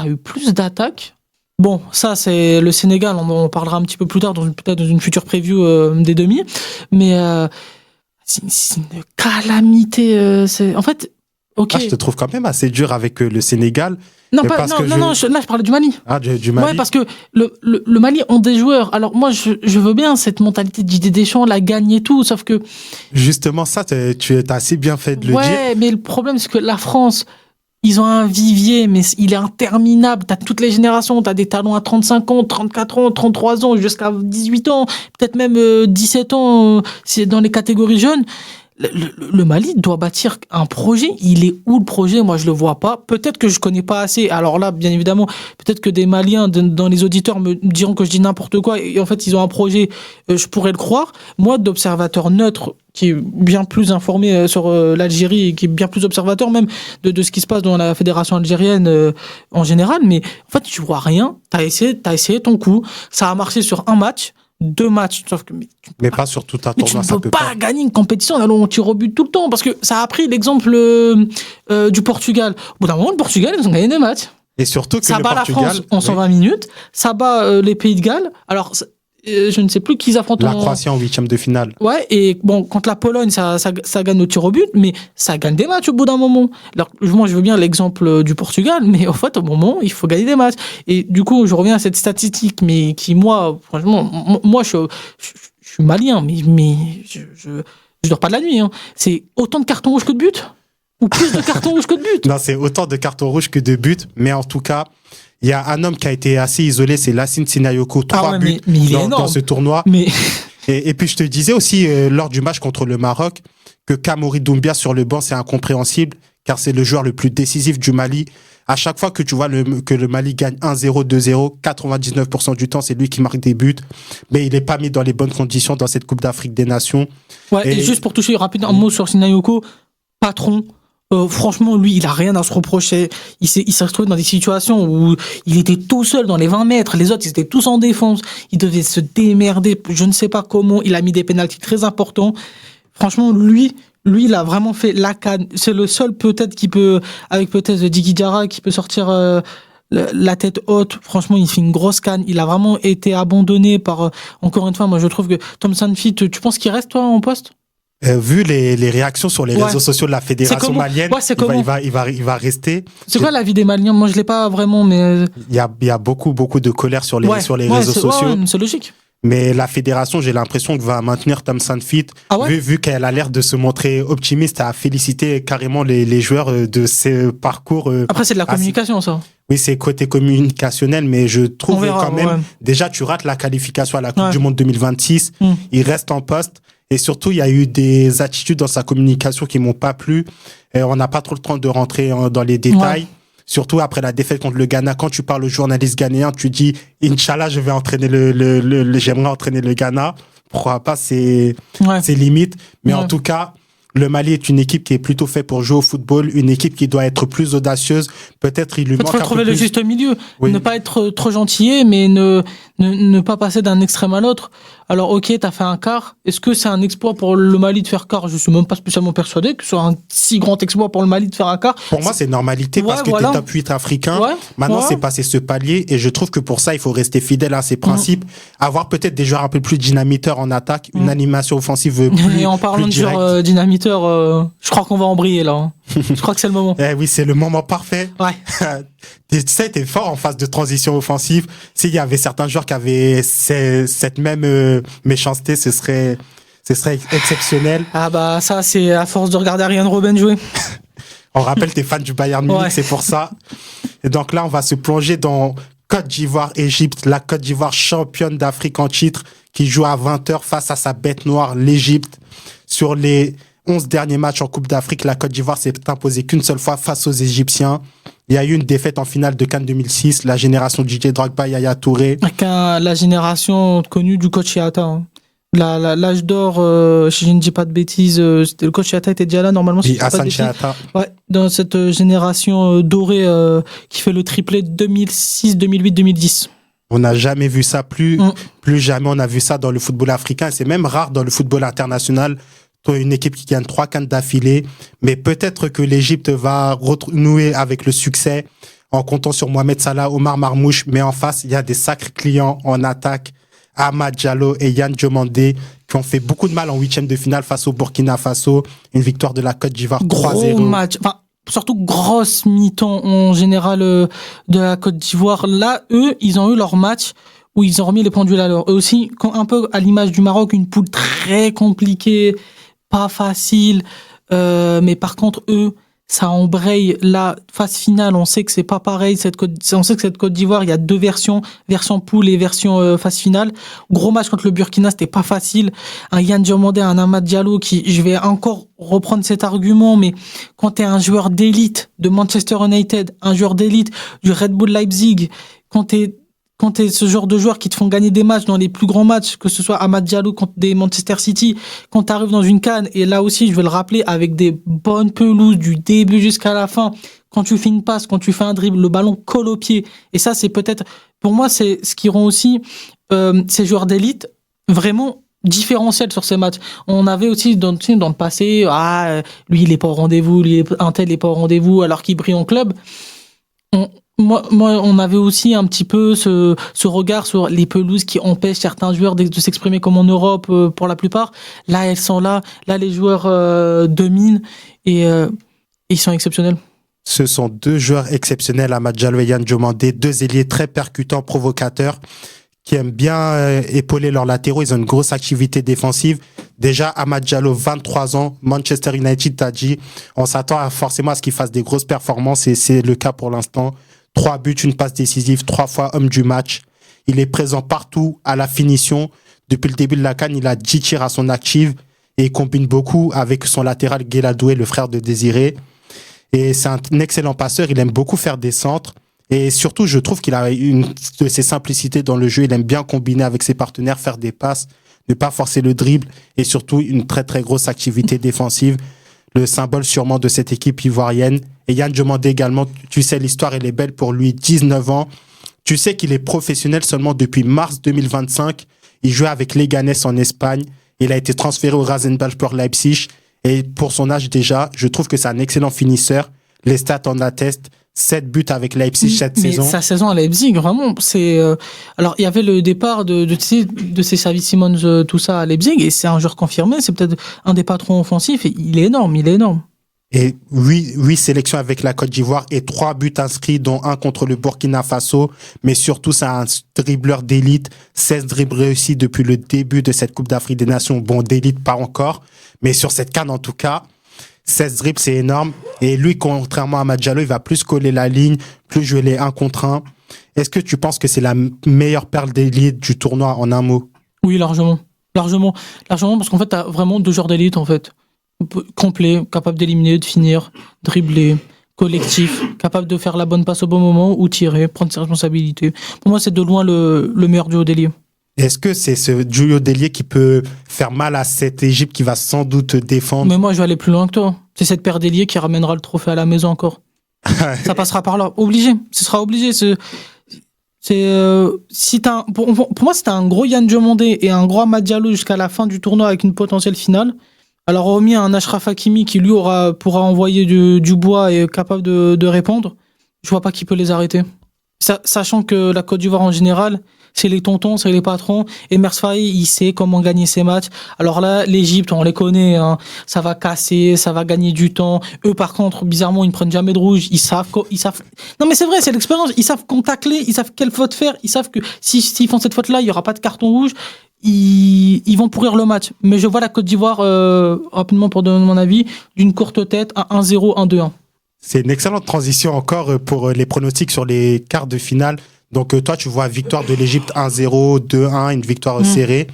eu plus d'attaques. Bon, ça, c'est le Sénégal, on en parlera un petit peu plus tard, peut-être dans une future preview des demi, mais c'est une calamité. En fait, ok. Je te trouve quand même assez dur avec le Sénégal. Non, là, je parlais du Mali. Ah, du Mali. Ouais, parce que le Mali ont des joueurs. Alors, moi, je veux bien cette mentalité de Didier Deschamps, la gagne et tout, sauf que... Justement, ça, tu as assez bien fait de le dire. Ouais, mais le problème, c'est que la France... Ils ont un vivier, mais il est interminable. T'as toutes les générations. T'as des talents à 35 ans, 34 ans, 33 ans, jusqu'à 18 ans, peut-être même 17 ans, c'est dans les catégories jeunes. Le Mali doit bâtir un projet. Il est où le projet? Moi, je le vois pas. Peut-être que je connais pas assez. Alors là, bien évidemment, peut-être que des Maliens dans les auditeurs me diront que je dis n'importe quoi. Et en fait, ils ont un projet. Je pourrais le croire. Moi, d'observateur neutre, qui est bien plus informé sur l'Algérie et qui est bien plus observateur même de ce qui se passe dans la fédération algérienne en général. Mais en fait, tu vois rien. T'as essayé ton coup. Ça a marché sur un match. 2 matchs, sauf que mais pas sur tout un tournoi, ça peut pas gagner une compétition alors on tire au but tout le temps, parce que ça a pris l'exemple du Portugal. Au bout d'un moment, le Portugal, ils ont gagné des matchs. Et surtout que ça bat la France en 120 minutes, ça bat les Pays de Galles. Alors je ne sais plus qui ils affrontent. La Croatie en 8e de finale. Ouais, et bon, contre la Pologne, ça gagne au tir au but, mais ça gagne des matchs au bout d'un moment. Alors, moi, je veux bien l'exemple du Portugal, mais en fait, au moment, il faut gagner des matchs. Et du coup, je reviens à cette statistique, mais qui, moi, franchement, moi, je suis malien, mais je dors pas de la nuit, hein. C'est autant de cartons rouges que de buts? Ou plus de cartons rouges que de buts? Non, c'est autant de cartons rouges que de buts, mais en tout cas, il y a un homme qui a été assez isolé, c'est Lassine Sinayoko, 3 buts dans ce tournoi. Mais... Et puis je te disais aussi, lors du match contre le Maroc, que Kamori Doumbia sur le banc, c'est incompréhensible, car c'est le joueur le plus décisif du Mali. À chaque fois que tu vois que le Mali gagne 1-0, 2-0, 99% du temps, c'est lui qui marque des buts. Mais il n'est pas mis dans les bonnes conditions dans cette Coupe d'Afrique des Nations. Ouais, et juste pour toucher rapidement un mot sur Sinayoko, patron. Franchement, lui, il a rien à se reprocher. Il s'est retrouvé dans des situations où il était tout seul dans les 20 mètres. Les autres, ils étaient tous en défense. Il devait se démerder. Je ne sais pas comment. Il a mis des pénaltys très importants. Franchement, lui, il a vraiment fait la canne. C'est le seul, peut-être, qui peut, avec peut-être Diki Diarra, qui peut sortir la tête haute. Franchement, il fait une grosse canne. Il a vraiment été abandonné par, encore une fois, moi, je trouve que Tom Sandfield, tu penses qu'il reste, toi, en poste? Vu les réactions sur les réseaux sociaux de la fédération malienne, il va rester. C'est quoi l'avis des Maliens? Moi, je l'ai pas vraiment, mais il y a beaucoup de colère sur les réseaux sociaux. C'est logique. Mais la fédération, j'ai l'impression qu'elle va maintenir Tam Saintfiet, vu qu'elle a l'air de se montrer optimiste, à féliciter carrément les joueurs de ce parcours. Après, c'est de la communication, ça. Oui, c'est côté communicationnel, mais je trouve quand même, déjà, tu rates la qualification à la Coupe du Monde 2026, il reste en poste. Et surtout, il y a eu des attitudes dans sa communication qui m'ont pas plu. Et on n'a pas trop le temps de rentrer dans les détails. Ouais. Surtout après la défaite contre le Ghana. Quand tu parles aux journalistes ghanéens, tu dis, Inch'Allah, je vais entraîner j'aimerais entraîner le Ghana. Pourquoi pas? C'est limite. Mais en tout cas, le Mali est une équipe qui est plutôt faite pour jouer au football, une équipe qui doit être plus audacieuse. Peut-être il lui manque un peu plus. Il faut trouver le juste milieu. Oui. Ne pas être trop gentillet, mais ne pas passer d'un extrême à l'autre. Alors, ok, t'as fait un quart. Est-ce que c'est un exploit pour le Mali de faire quart? Je suis même pas spécialement persuadé que ce soit un si grand exploit pour le Mali de faire un quart. Pour moi, c'est normalité parce que t'es top 8 africain. Maintenant, c'est passé ce palier et je trouve que pour ça, il faut rester fidèle à ses principes. Avoir peut-être des joueurs un peu plus dynamiteurs en attaque, une animation offensive plus. Et en parlant de joueurs dynamiteurs, je crois qu'on va embrayer là. Hein. Je crois que c'est le moment. Oui, c'est le moment parfait. Ouais. Tu sais, t'es fort en phase de transition offensive. S'il y avait certains joueurs qui avaient cette même méchanceté, ce serait exceptionnel. Ah bah ça, c'est à force de regarder Arjen Robben jouer. On rappelle, t'es fan du Bayern Munich, c'est pour ça. Et donc là, on va se plonger dans Côte d'Ivoire-Égypte, la Côte d'Ivoire championne d'Afrique en titre, qui joue à 20h face à sa bête noire, l'Égypte. Sur les 11 derniers matchs en Coupe d'Afrique, la Côte d'Ivoire s'est imposée qu'une seule fois face aux Égyptiens. Il y a eu une défaite en finale de CAN 2006, la génération Didier Drogba, Yaya Touré. La génération connue du coach Yatta. Hein. L'âge d'or, si je ne dis pas de bêtises, le coach Yatta était déjà là normalement. Oui, Hassan Yatta. Ouais, dans cette génération dorée qui fait le triplé 2006, 2008, 2010. On n'a jamais vu ça, plus jamais on a vu ça dans le football africain. C'est même rare dans le football international. Une équipe qui gagne 3 CAN d'affilée, mais peut-être que l'Égypte va renouer avec le succès en comptant sur Mohamed Salah, Omar Marmouche, mais en face, il y a des sacrés clients en attaque, Ahmad Diallo et Yann Diomandé, qui ont fait beaucoup de mal en 8e de finale face au Burkina Faso, une victoire de la Côte d'Ivoire 3-0. Gros match, enfin, surtout grosse mi-temps en général de la Côte d'Ivoire. Là, eux, ils ont eu leur match où ils ont remis les pendules à l'heure. Eux aussi, un peu à l'image du Maroc, une poule très compliquée, pas facile, mais par contre eux, ça embraye la phase finale. On sait que c'est pas pareil. On sait que cette Côte d'Ivoire, il y a 2 version poule et version phase finale. Gros match contre le Burkina, c'était pas facile. Un Yann Diomandé, un Amad Diallo qui, je vais encore reprendre cet argument, mais quand t'es un joueur d'élite de Manchester United, un joueur d'élite du Red Bull Leipzig, quand t'es ce genre de joueurs qui te font gagner des matchs dans les plus grands matchs, que ce soit Amad Diallo contre des Manchester City, quand t'arrives dans une CAN, et là aussi, je vais le rappeler, avec des bonnes pelouses du début jusqu'à la fin, quand tu fais une passe, quand tu fais un dribble, le ballon colle au pied. Et ça, c'est peut-être, pour moi, c'est ce qui rend aussi ces joueurs d'élite vraiment différentiels sur ces matchs. On avait aussi dans le passé, lui, il est pas au rendez-vous, un tel est pas au rendez-vous, alors qu'il brille en club. Moi, on avait aussi un petit peu ce regard sur les pelouses qui empêchent certains joueurs de s'exprimer comme en Europe pour la plupart. Là, elles sont là. Là, les joueurs dominent et ils sont exceptionnels. Ce sont 2 joueurs exceptionnels, Amad Diallo et Yann Diomandé, 2 ailiers très percutants, provocateurs, qui aiment bien épauler leurs latéraux. Ils ont une grosse activité défensive. Déjà, Amad Diallo, 23 ans, Manchester United t'a dit, on s'attend forcément à ce qu'il fasse des grosses performances et c'est le cas pour l'instant. 3 buts, une passe décisive, 3 fois homme du match. Il est présent partout à la finition. Depuis le début de la CAN, il a 10 tirs à son active et il combine beaucoup avec son latéral Guéladoué, le frère de Désiré. Et c'est un excellent passeur. Il aime beaucoup faire des centres. Et surtout, je trouve qu'il a une de ses simplicités dans le jeu. Il aime bien combiner avec ses partenaires, faire des passes, ne pas forcer le dribble et surtout une très très grosse activité défensive. Le symbole sûrement de cette équipe ivoirienne. Et Yann Diomandé également, tu sais, l'histoire elle est belle pour lui, 19 ans. Tu sais qu'il est professionnel seulement depuis mars 2025. Il jouait avec Leganés en Espagne. Il a été transféré au Rasenballsport Leipzig. Et pour son âge déjà, je trouve que c'est un excellent finisseur. Les stats en attestent. 7 buts avec Leipzig cette Mais saison. sa saison à Leipzig, vraiment, c'est. Alors, il y avait le départ de ces Xavi Simons, tout ça à Leipzig, et c'est un joueur confirmé. C'est peut-être un des patrons offensifs. Et il est énorme, il est énorme. Et 8 sélections avec la Côte d'Ivoire et 3 buts inscrits, dont un contre le Burkina Faso. Mais surtout, c'est un dribbleur d'élite. 16 dribbles réussis depuis le début de cette Coupe d'Afrique des Nations. Bon, d'élite pas encore, mais sur cette CAN en tout cas. 16 dribbles, c'est énorme. Et lui, contrairement à Amad Diallo, il va plus coller la ligne, plus jouer les 1 contre 1. Est-ce que tu penses que c'est la meilleure perle d'élite du tournoi en un mot? Oui, largement. Largement, parce qu'en fait, tu as vraiment 2 joueurs d'élite, en fait. Complet, capable d'éliminer, de finir, dribbler, collectif, capable de faire la bonne passe au bon moment ou tirer, prendre ses responsabilités. Pour moi, c'est de loin le meilleur duo d'ailier. Est-ce que c'est ce duo d'ailier qui peut faire mal à cette Égypte qui va sans doute défendre? Mais moi, je vais aller plus loin que toi. C'est cette paire d'ailiers qui ramènera le trophée à la maison encore. Ça passera par là. Obligé. Ce sera obligé. Si pour moi, si t'as un gros Yann Diomandé et un gros Amad Diallo jusqu'à la fin du tournoi avec une potentielle finale, alors remis un Achraf Hakimi qui lui pourra envoyer du bois et est capable de répondre, je vois pas qui peut les arrêter. Sachant que la Côte d'Ivoire en général, c'est les tontons, c'est les patrons, et Mers Faye, il sait comment gagner ses matchs. Alors là, l'Égypte, on les connaît, hein, ça va casser, ça va gagner du temps. Eux, par contre, bizarrement, ils ne prennent jamais de rouge, ils savent. Non mais c'est vrai, c'est l'expérience, ils savent qu'on tacler, ils savent quelle faute faire, ils savent que s'ils font cette faute-là, il y aura pas de carton rouge. Ils vont pourrir le match. Mais je vois la Côte d'Ivoire, rapidement pour donner mon avis, d'une courte tête à 1-0, 1-2-1. C'est une excellente transition encore pour les pronostics sur les quarts de finale. Donc toi, tu vois victoire de l'Égypte 1-0, 2-1, une victoire serrée.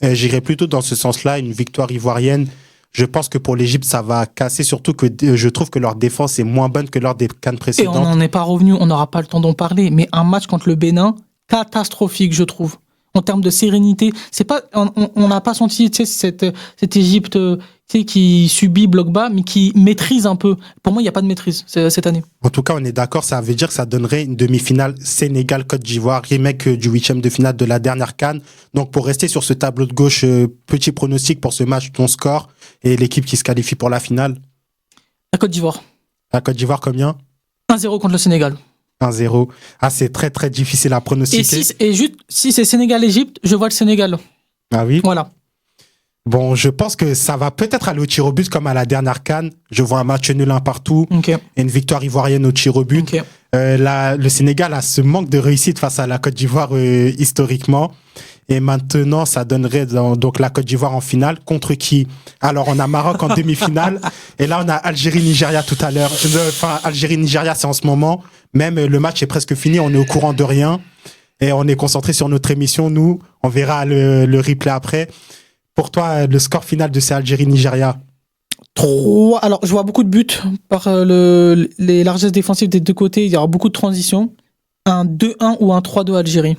J'irais plutôt dans ce sens-là, une victoire ivoirienne. Je pense que pour l'Égypte, ça va casser, surtout que je trouve que leur défense est moins bonne que lors des CAN précédentes. Et on n'en est pas revenu, on n'aura pas le temps d'en parler, mais un match contre le Bénin, catastrophique, je trouve. En termes de sérénité, c'est pas, on n'a pas senti cette Égypte qui subit bloc bas, mais qui maîtrise un peu. Pour moi, il n'y a pas de maîtrise cette année. En tout cas, on est d'accord, ça veut dire que ça donnerait une demi-finale Sénégal-Côte d'Ivoire, remake du 8e de finale de la dernière CAN. Donc, pour rester sur ce tableau de gauche, petit pronostic pour ce match, ton score et l'équipe qui se qualifie pour la finale. La Côte d'Ivoire. La Côte d'Ivoire, combien? 1-0 contre le Sénégal. 1-0. Ah, c'est très, très difficile à pronostiquer. Et juste, si c'est Sénégal-Égypte, je vois le Sénégal. Ah oui? Voilà. Bon, je pense que ça va peut-être aller au tir au but comme à la dernière CAN. Je vois un match nul un partout Okay. et une victoire ivoirienne au tir au but. Okay. Le Sénégal a ce manque de réussite face à la Côte d'Ivoire historiquement. Et maintenant, ça donnerait donc la Côte d'Ivoire en finale. Contre qui? Alors, on a Maroc en demi-finale. Et là, on a Algérie-Nigeria tout à l'heure. Enfin, Algérie-Nigeria, c'est en ce moment. Même le match est presque fini. On est au courant de rien. Et on est concentré sur notre émission. Nous, on verra le replay après. Pour toi, le score final de ces Algérie-Nigeria? 3. Alors, je vois beaucoup de buts par les largesses défensives des deux côtés. Il y aura beaucoup de transitions. Un 2-1 ou un 3-2 Algérie.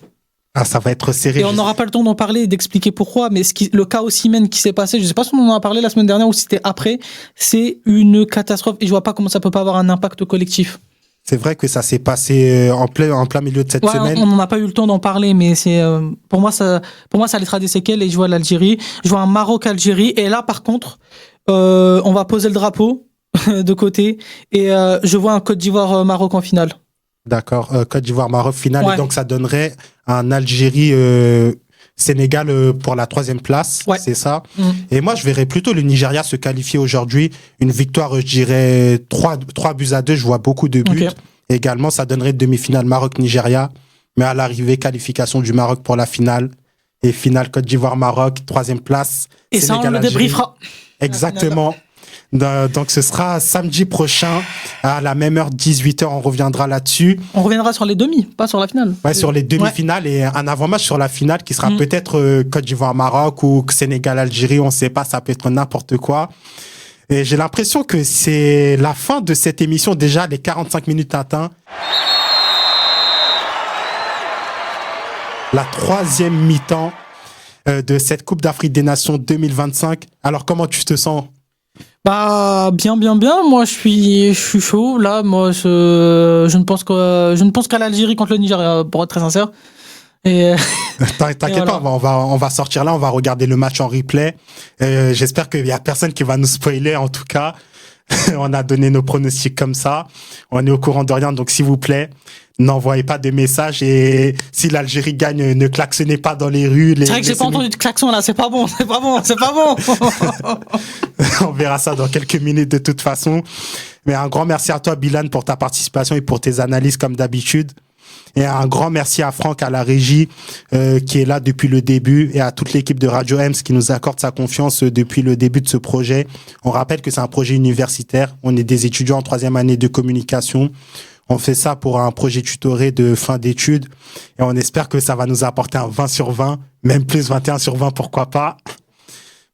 Ah, ça va être serré. Et on n'aura pas le temps d'en parler et d'expliquer pourquoi, mais le cas Osimhen qui s'est passé, je ne sais pas si on en a parlé la semaine dernière ou si c'était après, c'est une catastrophe et je vois pas comment ça peut pas avoir un impact collectif. C'est vrai que ça s'est passé en plein milieu de cette semaine. On n'en a pas eu le temps d'en parler, mais c'est pour moi ça laissera des séquelles et je vois l'Algérie. Je vois un Maroc-Algérie et là par contre, on va poser le drapeau de côté et je vois un Côte d'Ivoire-Maroc en finale. D'accord, Côte d'Ivoire-Maroc finale, Ouais. et donc ça donnerait un Algérie-Sénégal pour la 3e place, Ouais. c'est ça. Et moi, je verrais plutôt le Nigeria se qualifier aujourd'hui. Une victoire, je dirais 3 buts à 2, je vois beaucoup de buts. Ok. Également, ça donnerait demi-finale Maroc-Nigeria, mais à l'arrivée, qualification du Maroc pour la finale. Et finale Côte d'Ivoire-Maroc, 3e place. Et ça, on le Sénégal-Algérie. débriefera. Exactement. Donc ce sera samedi prochain à la même heure, 18h, on reviendra là-dessus. On reviendra sur les demi, pas sur la finale. Ouais, sur les demi-finales et un avant-match sur la finale qui sera peut-être Côte d'Ivoire-Maroc ou Sénégal-Algérie, on ne sait pas, ça peut être n'importe quoi. Et j'ai l'impression que c'est la fin de cette émission, déjà les 45 minutes atteintes. La 3e mi-temps de cette Coupe d'Afrique des Nations 2025. Alors comment tu te sens? Bah bien. Moi je suis chaud. Là, moi je ne pense qu'à l'Algérie contre le Nigeria, pour être très sincère. Et T'inquiète pas, on va sortir là, on va regarder le match en replay. J'espère qu'il y a personne qui va nous spoiler en tout cas. On a donné nos pronostics comme ça. On est au courant de rien. Donc, s'il vous plaît, n'envoyez pas de messages. Et si l'Algérie gagne, ne klaxonnez pas dans les rues. C'est vrai que j'ai pas entendu de klaxon là. C'est pas bon. On verra ça dans quelques minutes de toute façon. Mais un grand merci à toi, Bilal, pour ta participation et pour tes analyses comme d'habitude. Et un grand merci à Franck, à la régie, qui est là depuis le début, et à toute l'équipe de Radio Ems qui nous accorde sa confiance depuis le début de ce projet. On rappelle que c'est un projet universitaire. On est des étudiants en 3e année de communication. On fait ça pour un projet tutoré de fin d'études. Et on espère que ça va nous apporter un 20 sur 20, même plus 21 sur 20, pourquoi pas.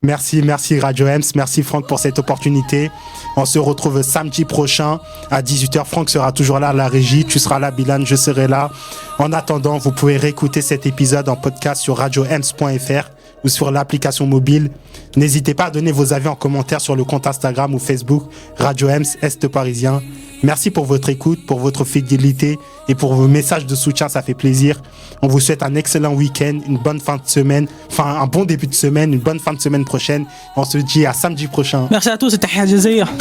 Merci Radio Ems, merci Franck pour cette opportunité. On se retrouve samedi prochain à 18h. Franck sera toujours là à la régie, tu seras là Bilal, je serai là. En attendant, vous pouvez réécouter cet épisode en podcast sur radioems.fr ou sur l'application mobile. N'hésitez pas à donner vos avis en commentaire sur le compte Instagram ou Facebook Radio Ems Est Parisien. Merci pour votre écoute, pour votre fidélité et pour vos messages de soutien, ça fait plaisir. On vous souhaite un excellent week-end, une bonne fin de semaine, un bon début de semaine, une bonne fin de semaine prochaine. On se dit à samedi prochain. Merci à tous, c'était Hadjazair.